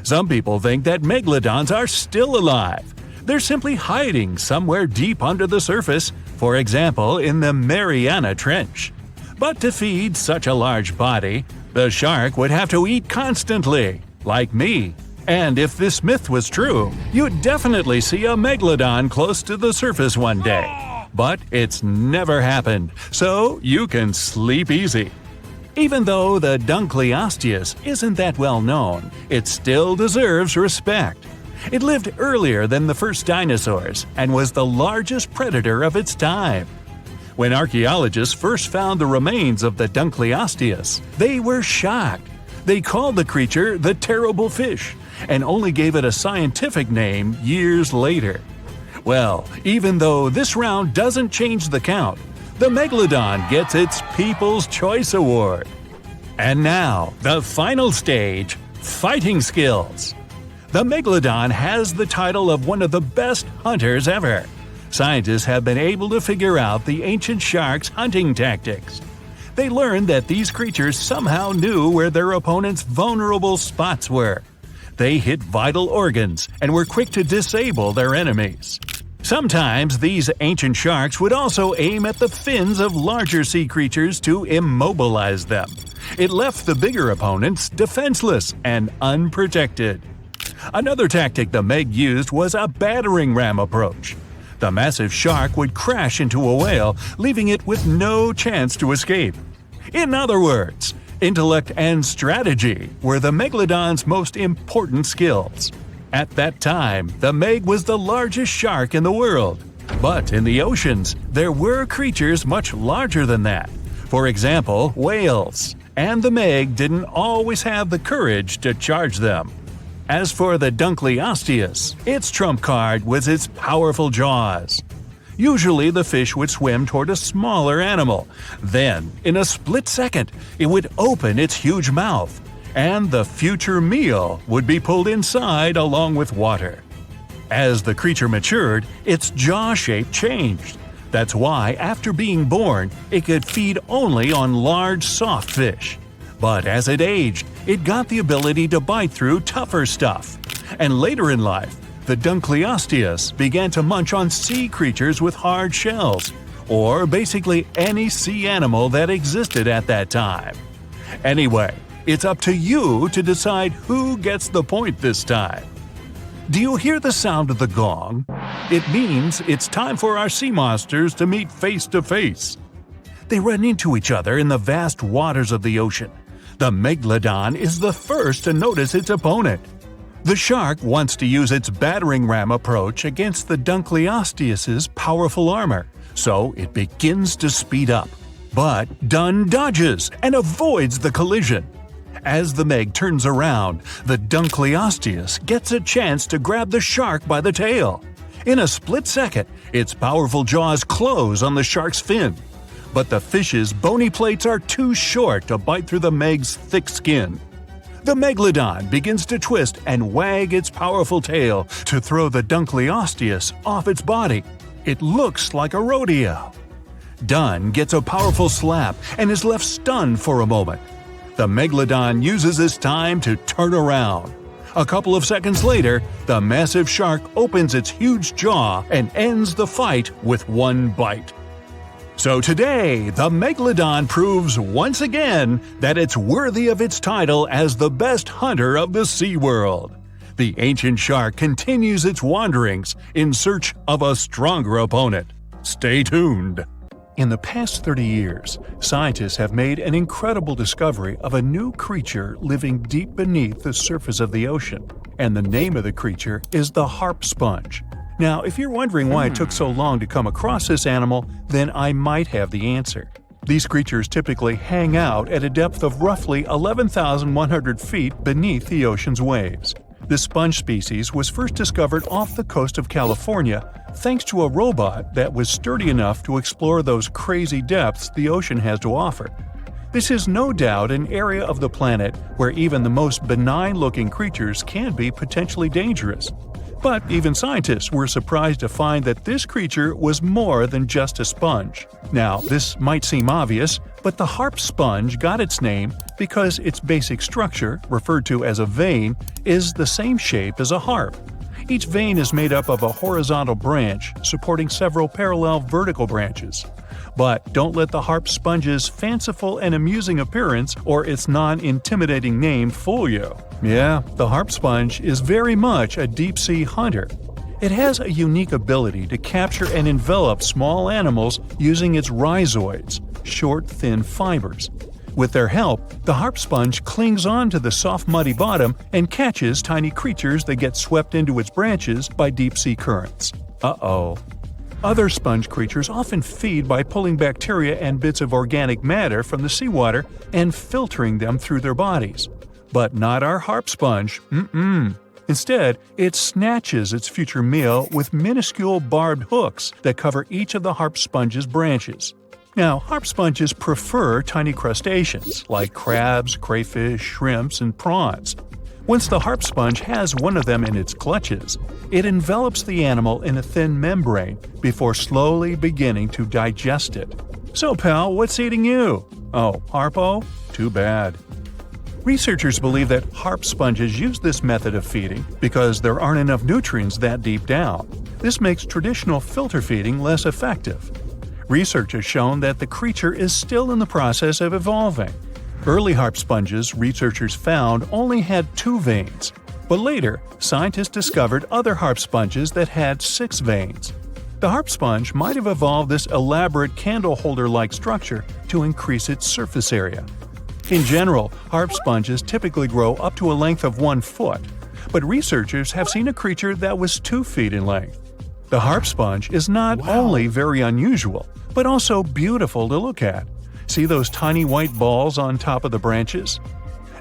Some people think that megalodons are still alive. They're simply hiding somewhere deep under the surface, for example in the Mariana Trench. But to feed such a large body, the shark would have to eat constantly, like me. And if this myth was true, you'd definitely see a megalodon close to the surface one day. But it's never happened, so you can sleep easy. Even though the Dunkleosteus isn't that well known, it still deserves respect. It lived earlier than the first dinosaurs and was the largest predator of its time. When archaeologists first found the remains of the Dunkleosteus, they were shocked. They called the creature the terrible fish and only gave it a scientific name years later. Well, even though this round doesn't change the count, the Megalodon gets its People's Choice Award. And now, the final stage, Fighting Skills. The Megalodon has the title of one of the best hunters ever. Scientists have been able to figure out the ancient shark's hunting tactics. They learned that these creatures somehow knew where their opponent's vulnerable spots were. They hit vital organs and were quick to disable their enemies. Sometimes these ancient sharks would also aim at the fins of larger sea creatures to immobilize them. It left the bigger opponents defenseless and unprotected. Another tactic the Meg used was a battering ram approach. The massive shark would crash into a whale, leaving it with no chance to escape. In other words, intellect and strategy were the Megalodon's most important skills. At that time, the Meg was the largest shark in the world. But in the oceans, there were creatures much larger than that. For example, whales. And the Meg didn't always have the courage to charge them. As for the Dunkleosteus, its trump card was its powerful jaws. Usually the fish would swim toward a smaller animal. Then, in a split second, it would open its huge mouth, and the future meal would be pulled inside along with water. As the creature matured, its jaw shape changed. That's why, after being born, it could feed only on large, soft fish. But as it aged, it got the ability to bite through tougher stuff. And later in life, the Dunkleosteus began to munch on sea creatures with hard shells, or basically any sea animal that existed at that time. Anyway, it's up to you to decide who gets the point this time. Do you hear the sound of the gong? It means it's time for our sea monsters to meet face to face. They run into each other in the vast waters of the ocean. The Megalodon is the first to notice its opponent. The shark wants to use its battering ram approach against the Dunkleosteus's powerful armor, so it begins to speed up. But Dun dodges and avoids the collision. As the Meg turns around, the Dunkleosteus gets a chance to grab the shark by the tail. In a split second, its powerful jaws close on the shark's fin. But the fish's bony plates are too short to bite through the Meg's thick skin. The Megalodon begins to twist and wag its powerful tail to throw the Dunkleosteus off its body. It looks like a rodeo. Dun gets a powerful slap and is left stunned for a moment. The Megalodon uses this time to turn around. A couple of seconds later, the massive shark opens its huge jaw and ends the fight with one bite. So today, the Megalodon proves once again that it's worthy of its title as the best hunter of the SeaWorld. The ancient shark continues its wanderings in search of a stronger opponent. Stay tuned. In the past 30 years, scientists have made an incredible discovery of a new creature living deep beneath the surface of the ocean, and the name of the creature is the harp sponge. Now, if you're wondering why it took so long to come across this animal, then I might have the answer. These creatures typically hang out at a depth of roughly 11,100 feet beneath the ocean's waves. This sponge species was first discovered off the coast of California thanks to a robot that was sturdy enough to explore those crazy depths the ocean has to offer. This is no doubt an area of the planet where even the most benign-looking creatures can be potentially dangerous. But even scientists were surprised to find that this creature was more than just a sponge. Now, this might seem obvious, but the harp sponge got its name because its basic structure, referred to as a vein, is the same shape as a harp. Each vein is made up of a horizontal branch supporting several parallel vertical branches. But don't let the harp sponge's fanciful and amusing appearance or its non-intimidating name fool you. Yeah, the harp sponge is very much a deep-sea hunter. It has a unique ability to capture and envelop small animals using its rhizoids, short, thin fibers. With their help, the harp sponge clings on to the soft, muddy bottom and catches tiny creatures that get swept into its branches by deep-sea currents. Uh-oh. Other sponge creatures often feed by pulling bacteria and bits of organic matter from the seawater and filtering them through their bodies. But not our harp sponge. Instead, it snatches its future meal with minuscule barbed hooks that cover each of the harp sponge's branches. Now, harp sponges prefer tiny crustaceans like crabs, crayfish, shrimps, and prawns. Once the harp sponge has one of them in its clutches, it envelops the animal in a thin membrane before slowly beginning to digest it. So, pal, what's eating you? Oh, Harpo? Too bad. Researchers believe that harp sponges use this method of feeding because there aren't enough nutrients that deep down. This makes traditional filter feeding less effective. Research has shown that the creature is still in the process of evolving. Early harp sponges, researchers found, only had 2 veins, but later, scientists discovered other harp sponges that had 6 veins. The harp sponge might have evolved this elaborate candle holder-like structure to increase its surface area. In general, harp sponges typically grow up to a length of 1 foot, but researchers have seen a creature that was 2 feet in length. The harp sponge is not only very unusual, but also beautiful to look at. See those tiny white balls on top of the branches?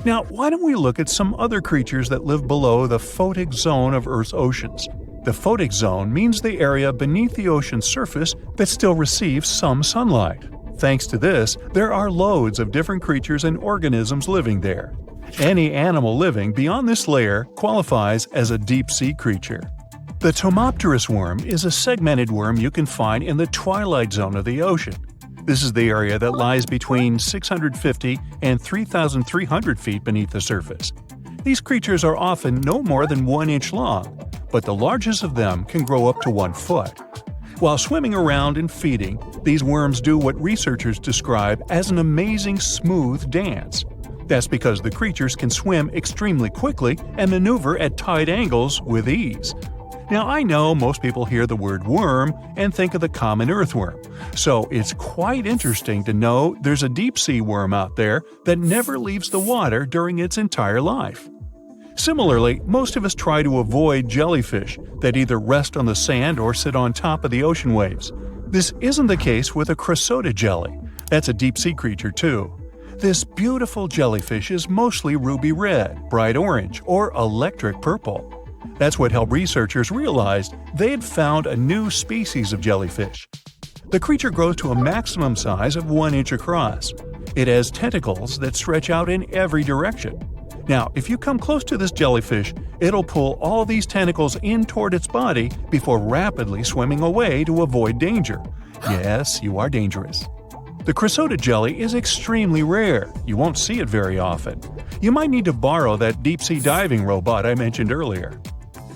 Now, why don't we look at some other creatures that live below the photic zone of Earth's oceans? The photic zone means the area beneath the ocean's surface that still receives some sunlight. Thanks to this, there are loads of different creatures and organisms living there. Any animal living beyond this layer qualifies as a deep-sea creature. The Tomopterus worm is a segmented worm you can find in the twilight zone of the ocean. This is the area that lies between 650 and 3,300 feet beneath the surface. These creatures are often no more than 1 inch long, but the largest of them can grow up to 1 foot. While swimming around and feeding, these worms do what researchers describe as an amazing smooth dance. That's because the creatures can swim extremely quickly and maneuver at tight angles with ease. Now, I know most people hear the word worm and think of the common earthworm, so it's quite interesting to know there's a deep-sea worm out there that never leaves the water during its entire life. Similarly, most of us try to avoid jellyfish that either rest on the sand or sit on top of the ocean waves. This isn't the case with a cryosota jelly. That's a deep-sea creature too. This beautiful jellyfish is mostly ruby red, bright orange, or electric purple. That's what helped researchers realize they had found a new species of jellyfish. The creature grows to a maximum size of 1 inch across. It has tentacles that stretch out in every direction. Now, if you come close to this jellyfish, it'll pull all these tentacles in toward its body before rapidly swimming away to avoid danger. Yes, you are dangerous. The cryosota jelly is extremely rare. You won't see it very often. You might need to borrow that deep-sea diving robot I mentioned earlier.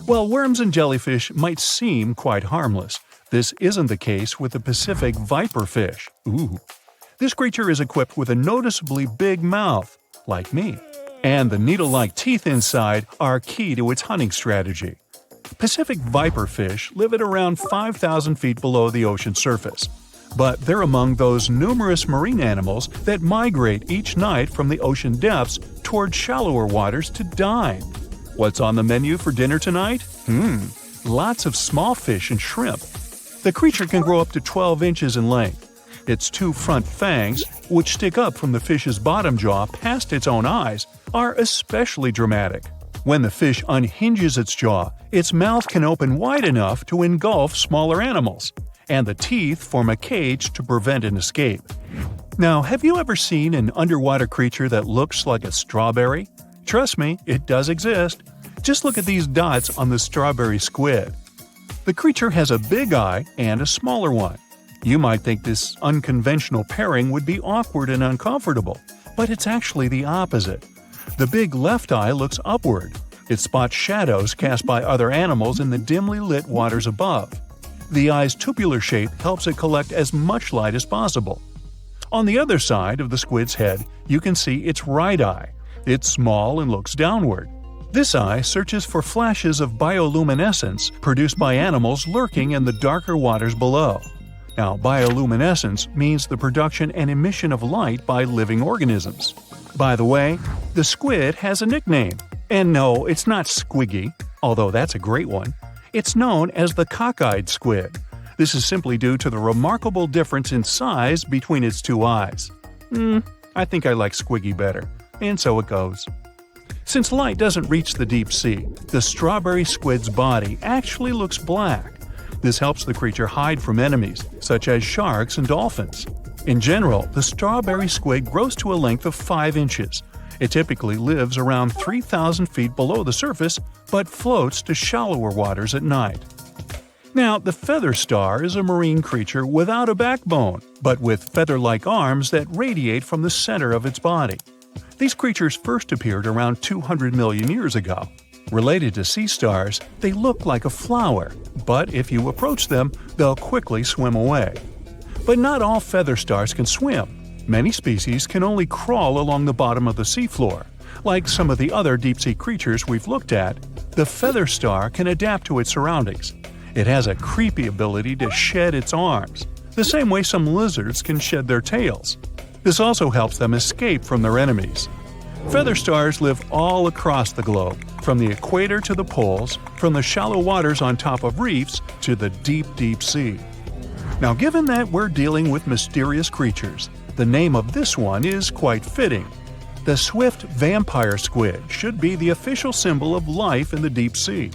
While worms and jellyfish might seem quite harmless, this isn't the case with the Pacific viperfish. Ooh. This creature is equipped with a noticeably big mouth, like me, and the needle-like teeth inside are key to its hunting strategy. Pacific viperfish live at around 5,000 feet below the ocean surface, but they're among those numerous marine animals that migrate each night from the ocean depths toward shallower waters to dine. What's on the menu for dinner tonight? Lots of small fish and shrimp. The creature can grow up to 12 inches in length. Its 2 front fangs, which stick up from the fish's bottom jaw past its own eyes, are especially dramatic. When the fish unhinges its jaw, its mouth can open wide enough to engulf smaller animals, and the teeth form a cage to prevent an escape. Now, have you ever seen an underwater creature that looks like a strawberry? Trust me, it does exist. Just look at these dots on the strawberry squid. The creature has a big eye and a smaller one. You might think this unconventional pairing would be awkward and uncomfortable, but it's actually the opposite. The big left eye looks upward. It spots shadows cast by other animals in the dimly lit waters above. The eye's tubular shape helps it collect as much light as possible. On the other side of the squid's head, you can see its right eye. It's small and looks downward. This eye searches for flashes of bioluminescence produced by animals lurking in the darker waters below. Now, bioluminescence means the production and emission of light by living organisms. By the way, the squid has a nickname. And no, it's not Squiggy, although that's a great one. It's known as the cockeyed squid. This is simply due to the remarkable difference in size between its 2 eyes. I think I like Squiggy better. And so it goes. Since light doesn't reach the deep sea, the strawberry squid's body actually looks black. This helps the creature hide from enemies, such as sharks and dolphins. In general, the strawberry squid grows to a length of 5 inches. It typically lives around 3,000 feet below the surface, but floats to shallower waters at night. Now, the feather star is a marine creature without a backbone, but with feather-like arms that radiate from the center of its body. These creatures first appeared around 200 million years ago. Related to sea stars, they look like a flower, but if you approach them, they'll quickly swim away. But not all feather stars can swim. Many species can only crawl along the bottom of the seafloor. Like some of the other deep-sea creatures we've looked at, the feather star can adapt to its surroundings. It has a creepy ability to shed its arms, the same way some lizards can shed their tails. This also helps them escape from their enemies. Feather stars live all across the globe, from the equator to the poles, from the shallow waters on top of reefs to the deep, deep sea. Now, given that we're dealing with mysterious creatures, the name of this one is quite fitting. The swift vampire squid should be the official symbol of life in the deep sea.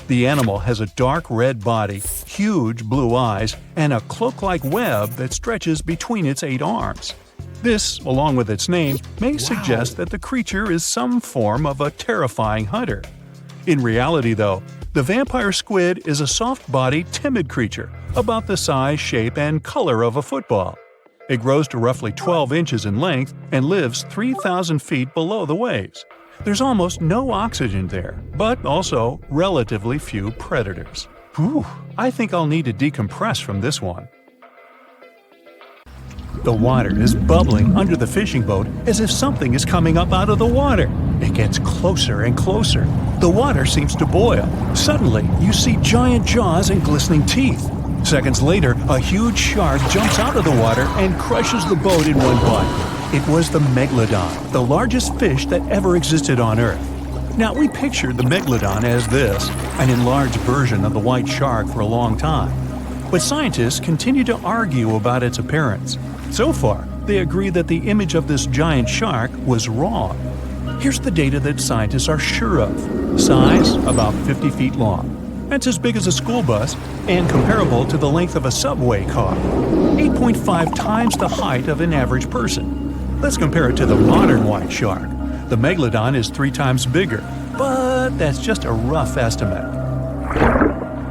The animal has a dark red body, huge blue eyes, and a cloak-like web that stretches between its 8 arms. This, along with its name, may suggest that the creature is some form of a terrifying hunter. In reality, though, the vampire squid is a soft-bodied, timid creature, about the size, shape, and color of a football. It grows to roughly 12 inches in length and lives 3,000 feet below the waves. There's almost no oxygen there, but also relatively few predators. Whew, I think I'll need to decompress from this one. The water is bubbling under the fishing boat as if something is coming up out of the water. It gets closer and closer. The water seems to boil. Suddenly, you see giant jaws and glistening teeth. Seconds later, a huge shark jumps out of the water and crushes the boat in one bite. It was the Megalodon, the largest fish that ever existed on Earth. Now, we pictured the Megalodon as this, an enlarged version of the white shark for a long time. But scientists continue to argue about its appearance. So far, they agree that the image of this giant shark was wrong. Here's the data that scientists are sure of. Size, about 50 feet long. That's as big as a school bus and comparable to the length of a subway car. 8.5 times the height of an average person. Let's compare it to the modern white shark. The Megalodon is 3 times bigger, but that's just a rough estimate.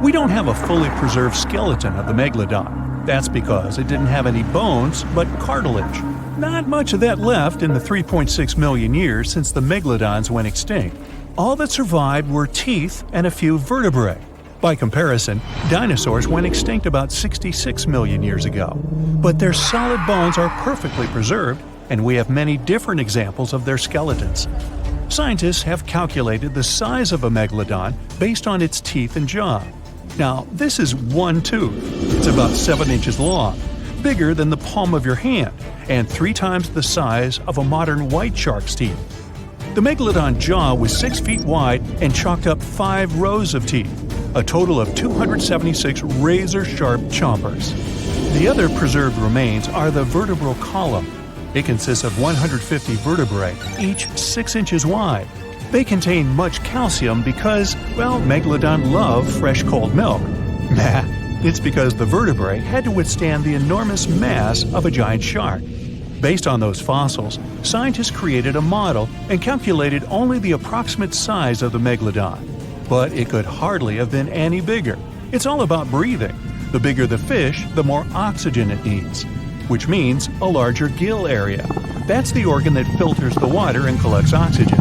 We don't have a fully preserved skeleton of the Megalodon. That's because it didn't have any bones, but cartilage. Not much of that left in the 3.6 million years since the Megalodons went extinct. All that survived were teeth and a few vertebrae. By comparison, dinosaurs went extinct about 66 million years ago. But their solid bones are perfectly preserved, and we have many different examples of their skeletons. Scientists have calculated the size of a Megalodon based on its teeth and jaw. Now, this is one tooth. It's about 7 inches long, bigger than the palm of your hand, and 3 times the size of a modern white shark's teeth. The Megalodon jaw was 6 feet wide and chalked up 5 rows of teeth, a total of 276 razor-sharp chompers. The other preserved remains are the vertebral column. It consists of 150 vertebrae, each 6 inches wide. They contain much calcium because, well, Megalodon love fresh cold milk. Nah, it's because the vertebrae had to withstand the enormous mass of a giant shark. Based on those fossils, scientists created a model and calculated only the approximate size of the Megalodon. But it could hardly have been any bigger. It's all about breathing. The bigger the fish, the more oxygen it needs, which means a larger gill area. That's the organ that filters the water and collects oxygen.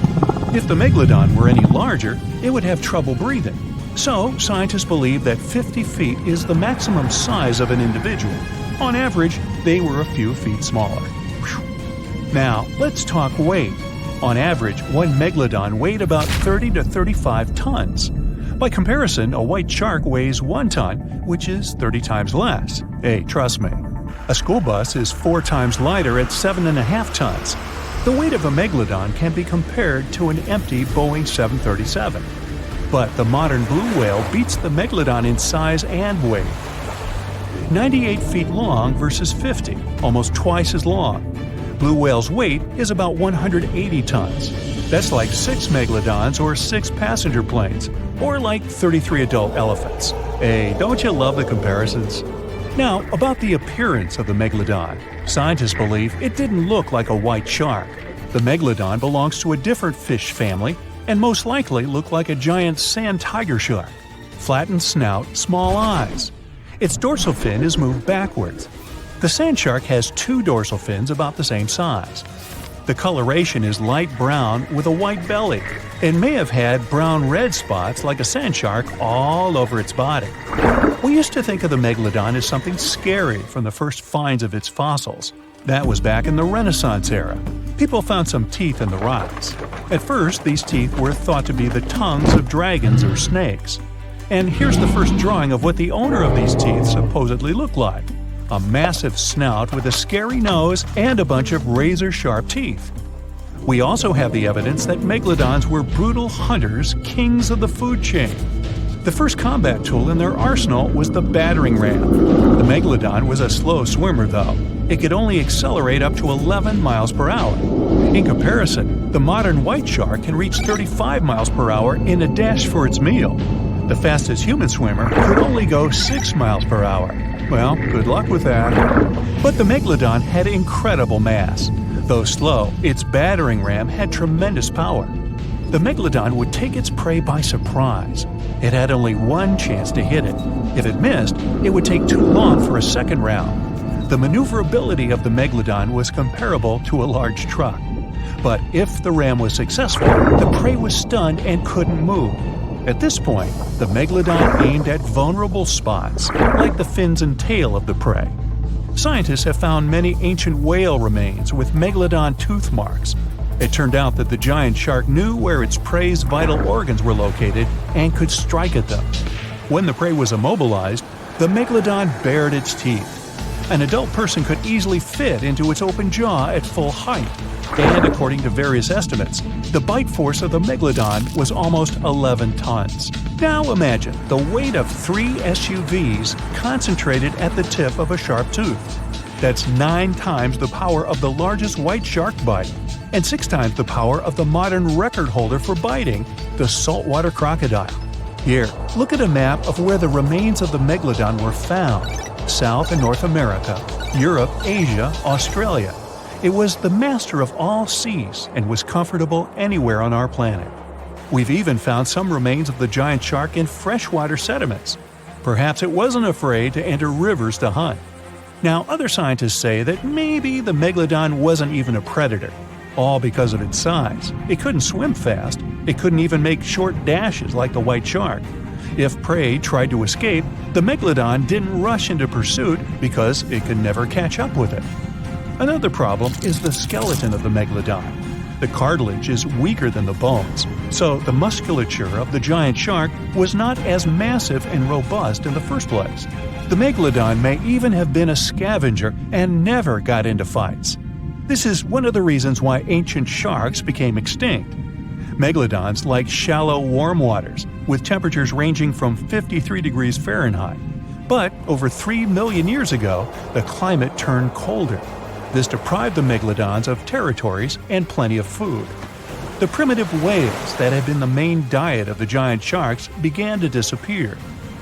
If the Megalodon were any larger, it would have trouble breathing. So, scientists believe that 50 feet is the maximum size of an individual. On average, they were a few feet smaller. Whew. Now, let's talk weight. On average, one Megalodon weighed about 30 to 35 tons. By comparison, a white shark weighs 1 ton, which is 30 times less. Hey, trust me. A school bus is 4 times lighter at 7.5 tons. The weight of a Megalodon can be compared to an empty Boeing 737. But the modern blue whale beats the Megalodon in size and weight. 98 feet long versus 50, almost twice as long. Blue whale's weight is about 180 tons. That's like 6 Megalodons or 6 passenger planes, or like 33 adult elephants. Hey, don't you love the comparisons? Now, about the appearance of the Megalodon. Scientists believe it didn't look like a white shark. The Megalodon belongs to a different fish family and most likely looked like a giant sand tiger shark. Flattened snout, small eyes. Its dorsal fin is moved backwards. The sand shark has 2 dorsal fins about the same size. The coloration is light brown with a white belly and may have had brown-red spots like a sand shark all over its body. We used to think of the Megalodon as something scary from the first finds of its fossils. That was back in the Renaissance era. People found some teeth in the rocks. At first, these teeth were thought to be the tongues of dragons or snakes. And here's the first drawing of what the owner of these teeth supposedly looked like. A massive snout with a scary nose and a bunch of razor-sharp teeth. We also have the evidence that Megalodons were brutal hunters, kings of the food chain. The first combat tool in their arsenal was the battering ram. The Megalodon was a slow swimmer, though. It could only accelerate up to 11 miles per hour. In comparison, the modern white shark can reach 35 miles per hour in a dash for its meal. The fastest human swimmer could only go 6 miles per hour. Well, good luck with that. But the Megalodon had incredible mass. Though slow, its battering ram had tremendous power. The Megalodon would take its prey by surprise. It had only one chance to hit it. If it missed, it would take too long for a second round. The maneuverability of the Megalodon was comparable to a large truck. But if the ram was successful, the prey was stunned and couldn't move. At this point, the Megalodon aimed at vulnerable spots, like the fins and tail of the prey. Scientists have found many ancient whale remains with Megalodon tooth marks. It turned out that the giant shark knew where its prey's vital organs were located and could strike at them. When the prey was immobilized, the Megalodon bared its teeth. An adult person could easily fit into its open jaw at full height, and according to various estimates, the bite force of the Megalodon was almost 11 tons. Now imagine the weight of 3 SUVs concentrated at the tip of a sharp tooth. That's 9 times the power of the largest white shark bite, and 6 times the power of the modern record holder for biting, the saltwater crocodile. Here, look at a map of where the remains of the Megalodon were found. South and North America, Europe, Asia, Australia. It was the master of all seas and was comfortable anywhere on our planet. We've even found some remains of the giant shark in freshwater sediments. Perhaps it wasn't afraid to enter rivers to hunt. Now, other scientists say that maybe the Megalodon wasn't even a predator, all because of its size. It couldn't swim fast. It couldn't even make short dashes like the white shark. If prey tried to escape, the Megalodon didn't rush into pursuit because it could never catch up with it. Another problem is the skeleton of the Megalodon. The cartilage is weaker than the bones, so the musculature of the giant shark was not as massive and robust in the first place. The Megalodon may even have been a scavenger and never got into fights. This is one of the reasons why ancient sharks became extinct. Megalodons like shallow, warm waters, with temperatures ranging from 53 degrees Fahrenheit. But over 3 million years ago, the climate turned colder. This deprived the Megalodons of territories and plenty of food. The primitive whales that had been the main diet of the giant sharks began to disappear.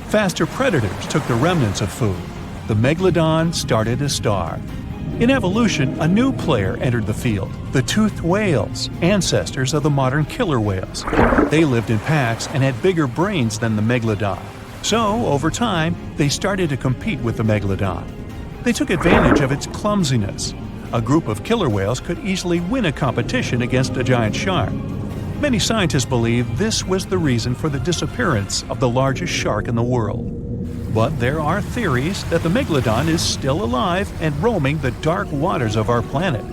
Faster predators took the remnants of food. The Megalodon started to starve. In evolution, a new player entered the field, the toothed whales, ancestors of the modern killer whales. They lived in packs and had bigger brains than the Megalodon. So, over time, they started to compete with the Megalodon. They took advantage of its clumsiness. A group of killer whales could easily win a competition against a giant shark. Many scientists believe this was the reason for the disappearance of the largest shark in the world. But there are theories that the Megalodon is still alive and roaming the dark waters of our planet.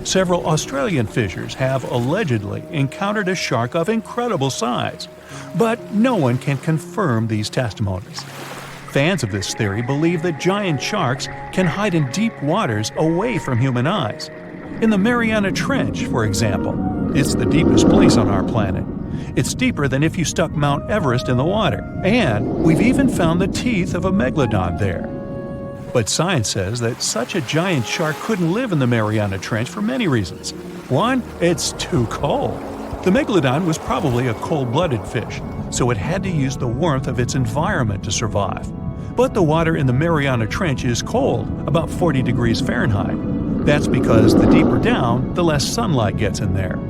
Several Australian fishers have allegedly encountered a shark of incredible size, but no one can confirm these testimonies. Fans of this theory believe that giant sharks can hide in deep waters away from human eyes. In the Mariana Trench, for example, it's the deepest place on our planet. It's deeper than if you stuck Mount Everest in the water, and we've even found the teeth of a Megalodon there. But science says that such a giant shark couldn't live in the Mariana Trench for many reasons. One, it's too cold. The Megalodon was probably a cold-blooded fish, so it had to use the warmth of its environment to survive. But the water in the Mariana Trench is cold, about 40 degrees Fahrenheit. That's because the deeper down, the less sunlight gets in there.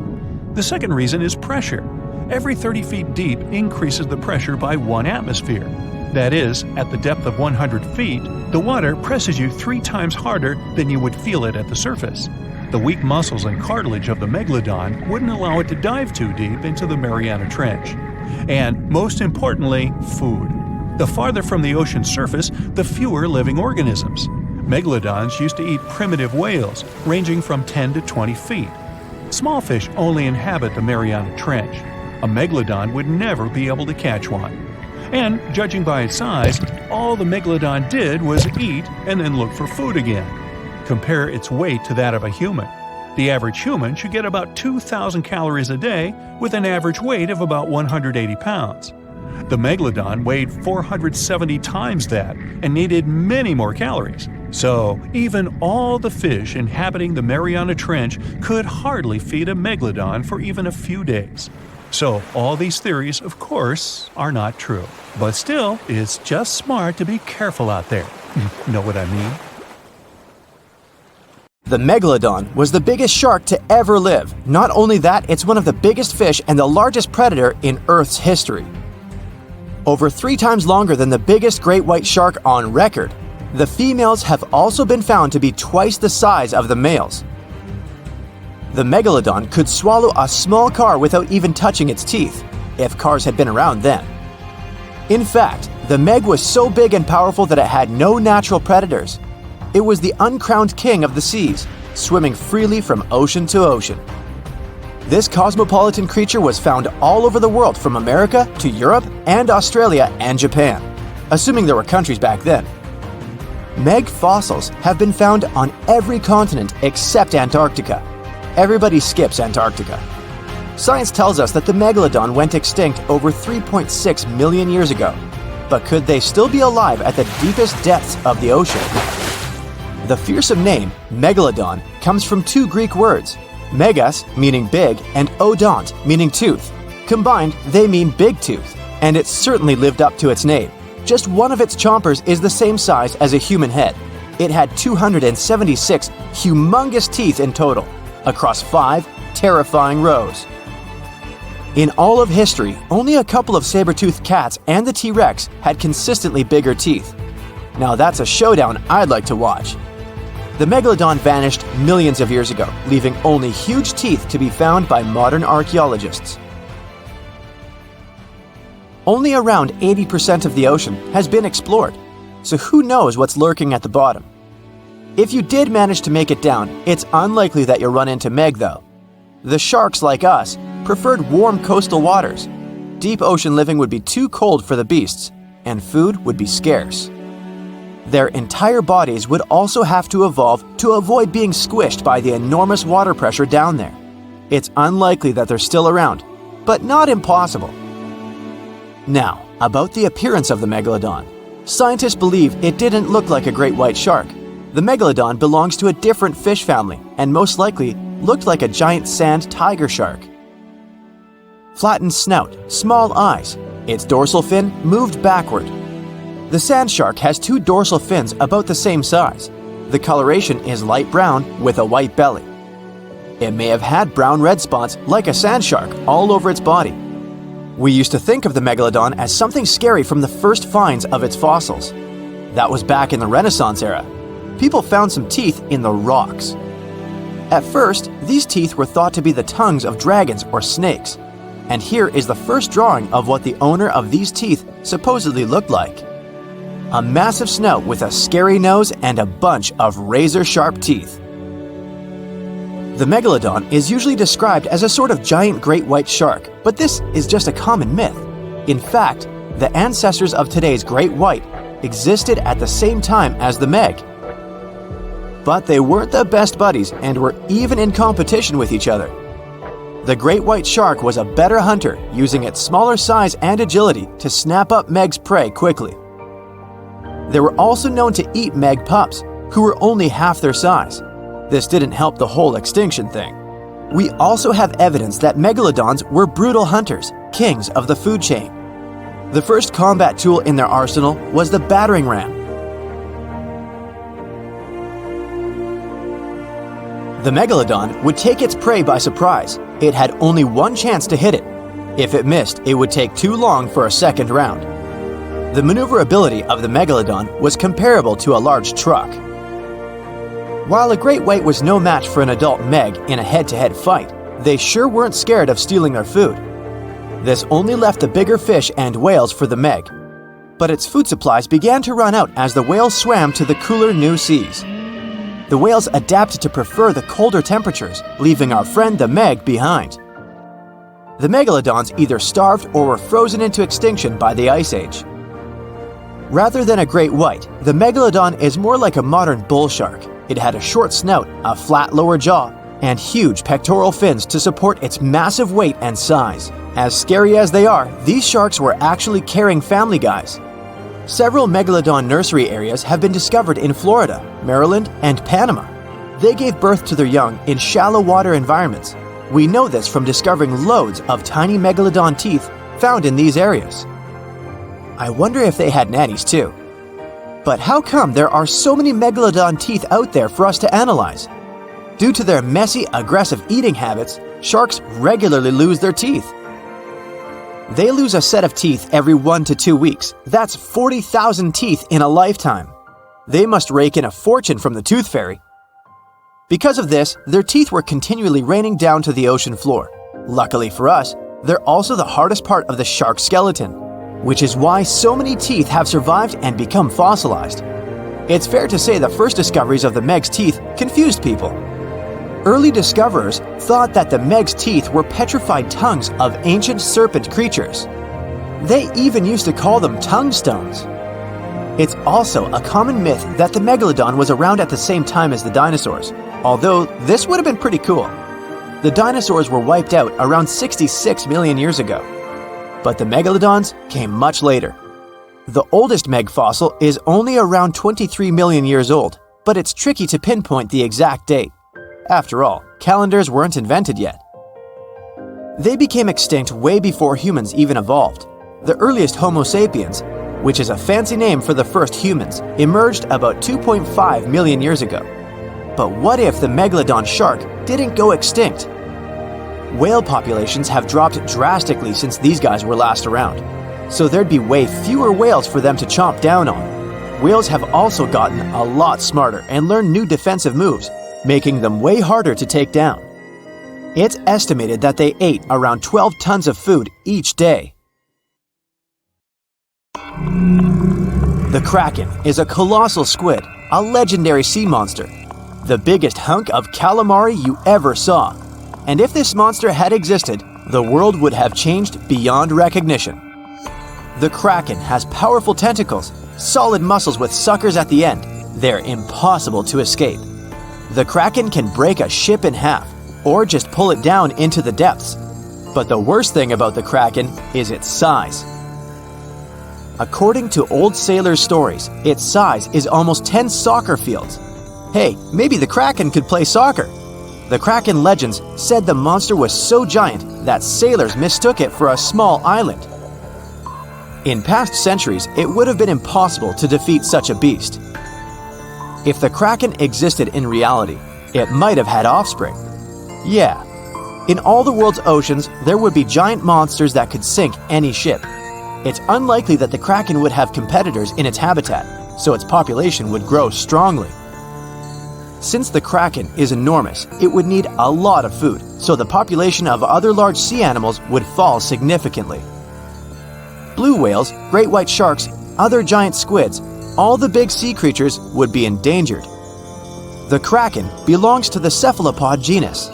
The second reason is pressure. Every 30 feet deep increases the pressure by 1 atmosphere. That is, at the depth of 100 feet, the water presses you 3 times harder than you would feel it at the surface. The weak muscles and cartilage of the Megalodon wouldn't allow it to dive too deep into the Mariana Trench. And most importantly, food. The farther from the ocean's surface, the fewer living organisms. Megalodons used to eat primitive whales, ranging from 10 to 20 feet. Small fish only inhabit the Mariana Trench. A Megalodon would never be able to catch one. And, judging by its size, all the Megalodon did was eat and then look for food again. Compare its weight to that of a human. The average human should get about 2,000 calories a day with an average weight of about 180 pounds. The Megalodon weighed 470 times that and needed many more calories. So, even all the fish inhabiting the Mariana Trench could hardly feed a Megalodon for even a few days. So, all these theories, of course, are not true. But still, it's just smart to be careful out there. Know what I mean? The Megalodon was the biggest shark to ever live. Not only that, it's one of the biggest fish and the largest predator in Earth's history. Over 3 times longer than the biggest great white shark on record. The females have also been found to be twice the size of the males. The Megalodon could swallow a small car without even touching its teeth. if cars had been around then. In fact, the Meg was so big and powerful that it had no natural predators. It was the uncrowned king of the seas, swimming freely from ocean to ocean. This cosmopolitan creature was found all over the world, from America to Europe and Australia and Japan, assuming there were countries back then. Meg fossils have been found on every continent except Antarctica. Everybody skips Antarctica. Science tells us that the Megalodon went extinct over 3.6 million years ago, but could they still be alive at the deepest depths of the ocean? The fearsome name, Megalodon, comes from two Greek words, megas, meaning big, and odont, meaning tooth. Combined, they mean big tooth, and it certainly lived up to its name. Just one of its chompers is the same size as a human head. It had 276 humongous teeth in total, across 5 terrifying rows. In all of history, only a couple of saber-toothed cats and the T-Rex had consistently bigger teeth. Now that's a showdown I'd like to watch. The Megalodon vanished millions of years ago, leaving only huge teeth to be found by modern archaeologists. Only around 80% of the ocean has been explored, so who knows what's lurking at the bottom. If you did manage to make it down, it's unlikely that you'll run into Meg though. The sharks, like us, preferred warm coastal waters. Deep ocean living would be too cold for the beasts, and food would be scarce. Their entire bodies would also have to evolve to avoid being squished by the enormous water pressure down there. It's unlikely that they're still around, but not impossible. Now, about the appearance of the Megalodon. Scientists believe it didn't look like a great white shark. The Megalodon belongs to a different fish family and most likely looked like a giant sand tiger shark. Flattened snout, small eyes. Its dorsal fin moved backward. The sand shark has 2 dorsal fins about the same size. The coloration is light brown with a white belly. It may have had brown-red spots like a sand shark all over its body. We used to think of the Megalodon as something scary from the first finds of its fossils. That was back in the Renaissance era. People found some teeth in the rocks. At first, these teeth were thought to be the tongues of dragons or snakes. And here is the first drawing of what the owner of these teeth supposedly looked like. A massive snout with a scary nose and a bunch of razor-sharp teeth. The Megalodon is usually described as a sort of giant great white shark, but this is just a common myth. In fact, the ancestors of today's great white existed at the same time as the Meg. But they weren't the best buddies and were even in competition with each other. The great white shark was a better hunter, using its smaller size and agility to snap up Meg's prey quickly. They were also known to eat Meg pups, who were only half their size. This didn't help the whole extinction thing. We also have evidence that Megalodons were brutal hunters, kings of the food chain. The first combat tool in their arsenal was the battering ram. The Megalodon would take its prey by surprise. It had only one chance to hit it. If it missed, it would take too long for a second round. The maneuverability of the Megalodon was comparable to a large truck. While a great white was no match for an adult Meg in a head-to-head fight, they sure weren't scared of stealing their food. This only left the bigger fish and whales for the Meg. But its food supplies began to run out as the whales swam to the cooler new seas. The whales adapted to prefer the colder temperatures, leaving our friend the Meg behind. The Megalodons either starved or were frozen into extinction by the Ice Age. Rather than a great white, the Megalodon is more like a modern bull shark. It had a short snout, a flat lower jaw, and huge pectoral fins to support its massive weight and size. As scary as they are, these sharks were actually caring family guys. Several Megalodon nursery areas have been discovered in Florida, Maryland, and Panama. They gave birth to their young in shallow water environments. We know this from discovering loads of tiny Megalodon teeth found in these areas. I wonder if they had nannies too. But how come there are so many Megalodon teeth out there for us to analyze? Due to their messy, aggressive eating habits, sharks regularly lose their teeth. They lose a set of teeth every 1 to 2 weeks. That's 40,000 teeth in a lifetime. They must rake in a fortune from the tooth fairy. Because of this, their teeth were continually raining down to the ocean floor. Luckily for us, they're also the hardest part of the shark skeleton, which is why so many teeth have survived and become fossilized. It's fair to say the first discoveries of the Meg's teeth confused people. Early discoverers thought that the Meg's teeth were petrified tongues of ancient serpent creatures. They even used to call them tongue stones. It's also a common myth that the Megalodon was around at the same time as the dinosaurs, although this would have been pretty cool. The dinosaurs were wiped out around 66 million years ago, but the Megalodons came much later. The oldest Meg fossil is only around 23 million years old, but it's tricky to pinpoint the exact date. After all, calendars weren't invented yet. They became extinct way before humans even evolved. The earliest Homo sapiens, which is a fancy name for the first humans, emerged about 2.5 million years ago. But what if the Megalodon shark didn't go extinct? Whale populations have dropped drastically since these guys were last around, so there'd be way fewer whales for them to chomp down on. Whales have also gotten a lot smarter and learned new defensive moves, making them way harder to take down. It's estimated that they ate around 12 tons of food each day. The Kraken is a colossal squid, a legendary sea monster, the biggest hunk of calamari you ever saw. And if this monster had existed, the world would have changed beyond recognition. The Kraken has powerful tentacles, solid muscles with suckers at the end. They're impossible to escape. The Kraken can break a ship in half, or just pull it down into the depths. But the worst thing about the Kraken is its size. According to old sailors' stories, its size is almost 10 soccer fields. Hey, maybe the Kraken could play soccer. The Kraken legends said the monster was so giant that sailors mistook it for a small island. In past centuries, it would have been impossible to defeat such a beast. If the Kraken existed in reality, it might have had offspring. Yeah. In all the world's oceans, there would be giant monsters that could sink any ship. It's unlikely that the Kraken would have competitors in its habitat, so its population would grow strongly. Since the Kraken is enormous, it would need a lot of food, so the population of other large sea animals would fall significantly. Blue whales, great white sharks, other giant squids, all the big sea creatures would be endangered. The Kraken belongs to the cephalopod genus.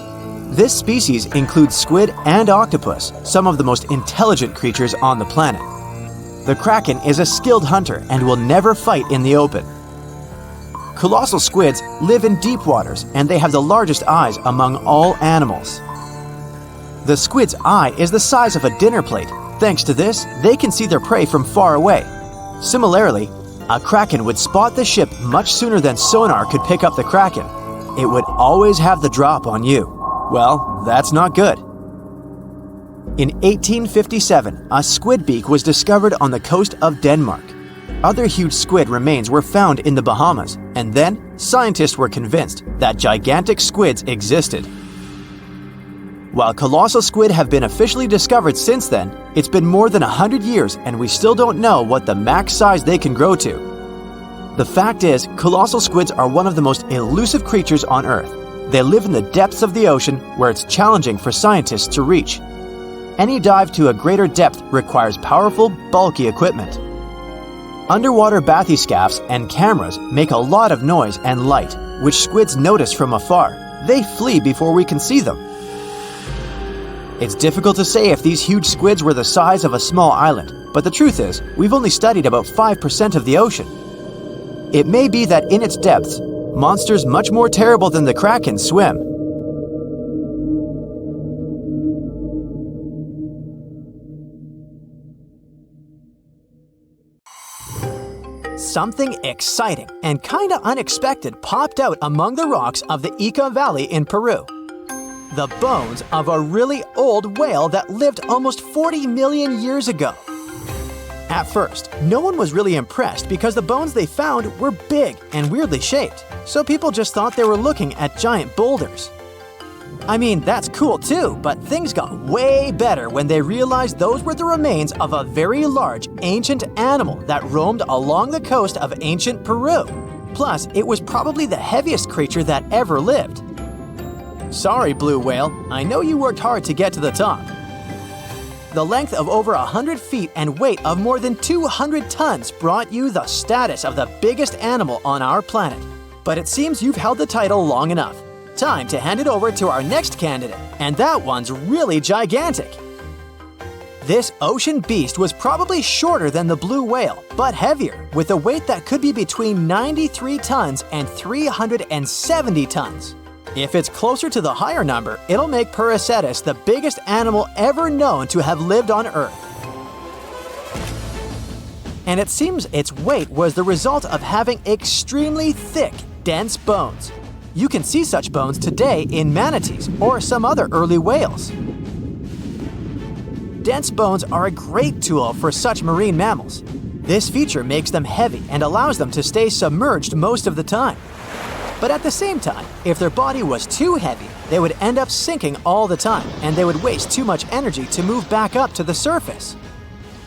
This species includes squid and octopus, some of the most intelligent creatures on the planet. The Kraken is a skilled hunter and will never fight in the open. Colossal squids live in deep waters and they have the largest eyes among all animals. The squid's eye is the size of a dinner plate. Thanks to this, they can see their prey from far away. Similarly, a Kraken would spot the ship much sooner than sonar could pick up the Kraken. It would always have the drop on you. Well, that's not good. In 1857, a squid beak was discovered on the coast of Denmark. Other huge squid remains were found in the Bahamas, and then scientists were convinced that gigantic squids existed. While colossal squid have been officially discovered since then, it's been more than 100 years and we still don't know what the max size they can grow to. The fact is, colossal squids are one of the most elusive creatures on Earth. They live in the depths of the ocean where it's challenging for scientists to reach. Any dive to a greater depth requires powerful, bulky equipment. Underwater bathyscaphs and cameras make a lot of noise and light, which squids notice from afar. They flee before we can see them. It's difficult to say if these huge squids were the size of a small island, but the truth is, we've only studied about 5% of the ocean. It may be that in its depths, monsters much more terrible than the Kraken swim. Something exciting and kinda unexpected popped out among the rocks of the Ica Valley in Peru. The bones of a really old whale that lived almost 40 million years ago. At first, no one was really impressed because the bones they found were big and weirdly shaped, so people just thought they were looking at giant boulders. I mean, that's cool too, but things got way better when they realized those were the remains of a very large ancient animal that roamed along the coast of ancient Peru. Plus, it was probably the heaviest creature that ever lived. Sorry, blue whale, I know you worked hard to get to the top. The length of over 100 feet and weight of more than 200 tons brought you the status of the biggest animal on our planet. But it seems you've held the title long enough. Time to hand it over to our next candidate, and that one's really gigantic. This ocean beast was probably shorter than the blue whale, but heavier, with a weight that could be between 93 tons and 370 tons. If it's closer to the higher number, it'll make Paracetus the biggest animal ever known to have lived on Earth. And it seems its weight was the result of having extremely thick, dense bones. You can see such bones today in manatees or some other early whales. Dense bones are a great tool for such marine mammals. This feature makes them heavy and allows them to stay submerged most of the time. But at the same time, if their body was too heavy, they would end up sinking all the time, and they would waste too much energy to move back up to the surface.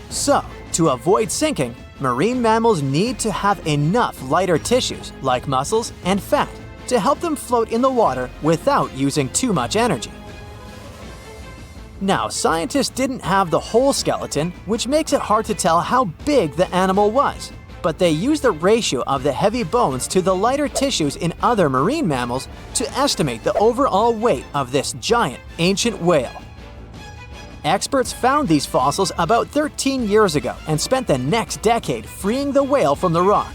So, to avoid sinking, marine mammals need to have enough lighter tissues, like muscles and fat, to help them float in the water without using too much energy. Now, scientists didn't have the whole skeleton, which makes it hard to tell how big the animal was. But they used the ratio of the heavy bones to the lighter tissues in other marine mammals to estimate the overall weight of this giant ancient whale. Experts found these fossils about 13 years ago and spent the next decade freeing the whale from the rock.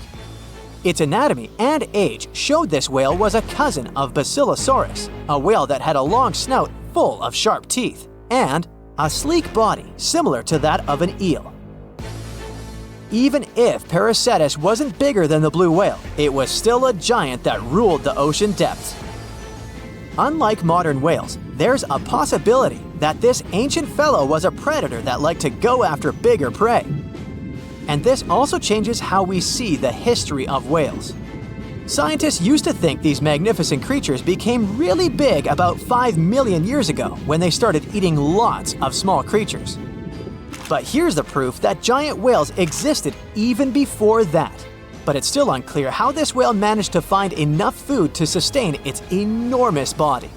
Its anatomy and age showed this whale was a cousin of Basilosaurus, a whale that had a long snout full of sharp teeth, and a sleek body similar to that of an eel. Even if Paracetus wasn't bigger than the blue whale, it was still a giant that ruled the ocean depths. Unlike modern whales, there's a possibility that this ancient fellow was a predator that liked to go after bigger prey. And this also changes how we see the history of whales. Scientists used to think these magnificent creatures became really big about 5 million years ago when they started eating lots of small creatures. But here's the proof that giant whales existed even before that. But it's still unclear how this whale managed to find enough food to sustain its enormous body.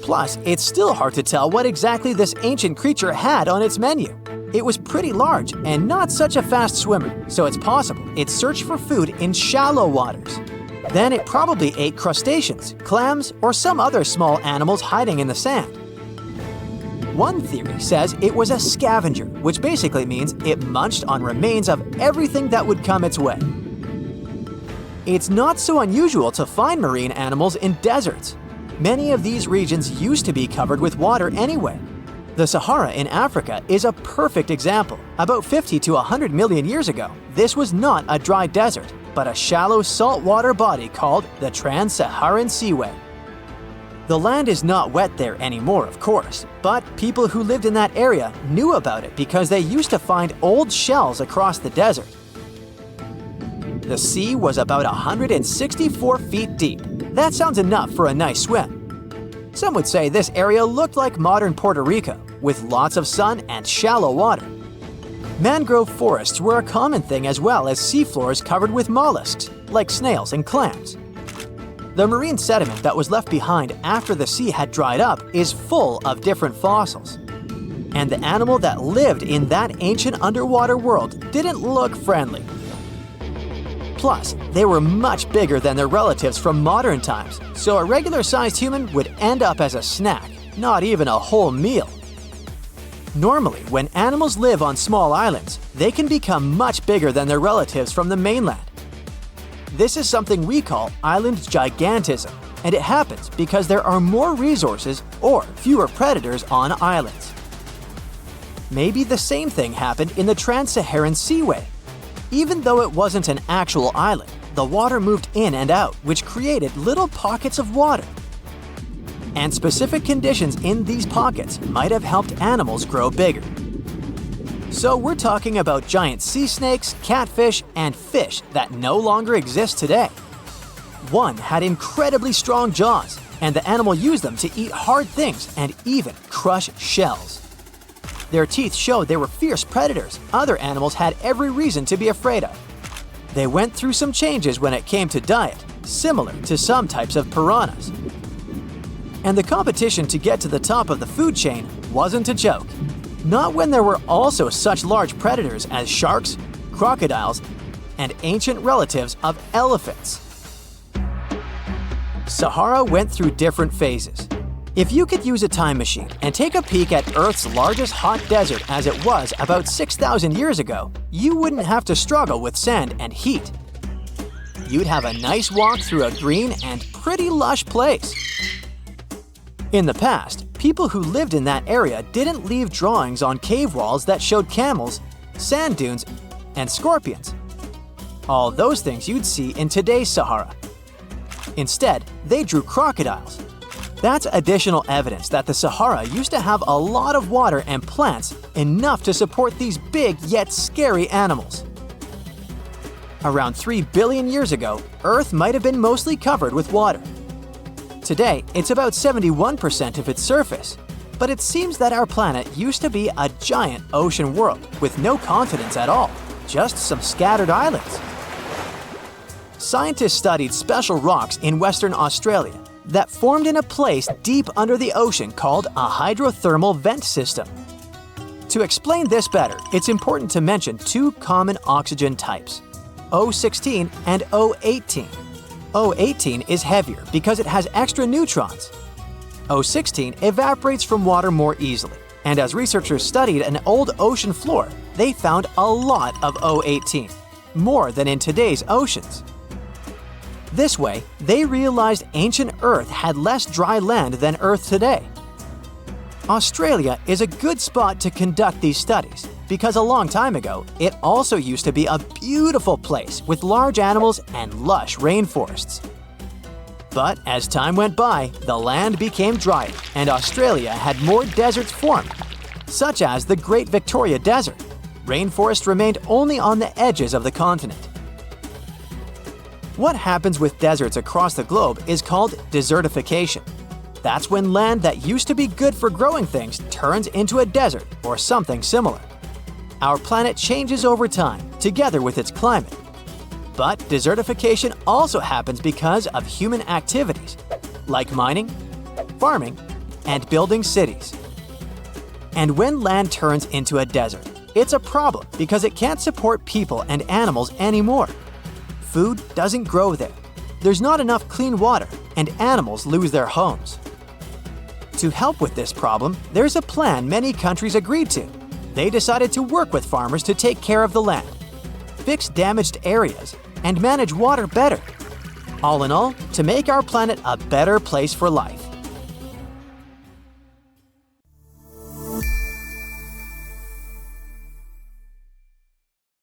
Plus, it's still hard to tell what exactly this ancient creature had on its menu. It was pretty large and not such a fast swimmer, so it's possible it searched for food in shallow waters. Then it probably ate crustaceans, clams, or some other small animals hiding in the sand. One theory says it was a scavenger, which basically means it munched on remains of everything that would come its way. It's not so unusual to find marine animals in deserts. Many of these regions used to be covered with water anyway. The Sahara in Africa is a perfect example. About 50 to 100 million years ago, this was not a dry desert, but a shallow saltwater body called the Trans-Saharan Seaway. The land is not wet there anymore, of course, but people who lived in that area knew about it because they used to find old shells across the desert. The sea was about 164 feet deep. That sounds enough for a nice swim. Some would say this area looked like modern Puerto Rico, with lots of sun and shallow water. Mangrove forests were a common thing as well as seafloors covered with mollusks, like snails and clams. The marine sediment that was left behind after the sea had dried up is full of different fossils. And the animal that lived in that ancient underwater world didn't look friendly. Plus, they were much bigger than their relatives from modern times, so a regular-sized human would end up as a snack, not even a whole meal. Normally, when animals live on small islands, they can become much bigger than their relatives from the mainland. This is something we call island gigantism, and it happens because there are more resources or fewer predators on islands. Maybe the same thing happened in the Trans-Saharan Seaway. Even though it wasn't an actual island, the water moved in and out, which created little pockets of water. And specific conditions in these pockets might have helped animals grow bigger. So we're talking about giant sea snakes, catfish, and fish that no longer exist today. One had incredibly strong jaws, and the animal used them to eat hard things and even crush shells. Their teeth showed they were fierce predators other animals had every reason to be afraid of. They went through some changes when it came to diet, similar to some types of piranhas. And the competition to get to the top of the food chain wasn't a joke. Not when there were also such large predators as sharks, crocodiles, and ancient relatives of elephants. Sahara went through different phases. If you could use a time machine and take a peek at Earth's largest hot desert as it was about 6,000 years ago, you wouldn't have to struggle with sand and heat. You'd have a nice walk through a green and pretty lush place. In the past, people who lived in that area didn't leave drawings on cave walls that showed camels, sand dunes, and scorpions. All those things you'd see in today's Sahara. Instead, they drew crocodiles. That's additional evidence that the Sahara used to have a lot of water and plants enough to support these big yet scary animals. Around 3 billion years ago, Earth might have been mostly covered with water. Today, it's about 71% of its surface, but it seems that our planet used to be a giant ocean world with no continents at all, just some scattered islands. Scientists studied special rocks in Western Australia that formed in a place deep under the ocean called a hydrothermal vent system. To explain this better, it's important to mention two common oxygen types, O16 and O18. O18 is heavier because it has extra neutrons. O16 evaporates from water more easily, and as researchers studied an old ocean floor, they found a lot of O18, more than in today's oceans. This way, they realized ancient Earth had less dry land than Earth today. Australia is a good spot to conduct these studies because a long time ago, it also used to be a beautiful place with large animals and lush rainforests. But as time went by, the land became drier and Australia had more deserts formed, such as the Great Victoria Desert. Rainforest remained only on the edges of the continent. What happens with deserts across the globe is called desertification. That's when land that used to be good for growing things turns into a desert or something similar. Our planet changes over time, together with its climate. But desertification also happens because of human activities, like mining, farming, and building cities. And when land turns into a desert, it's a problem because it can't support people and animals anymore. Food doesn't grow there. There's not enough clean water, and animals lose their homes. To help with this problem, there's a plan many countries agreed to. They decided to work with farmers to take care of the land, fix damaged areas, and manage water better. All in all, to make our planet a better place for life.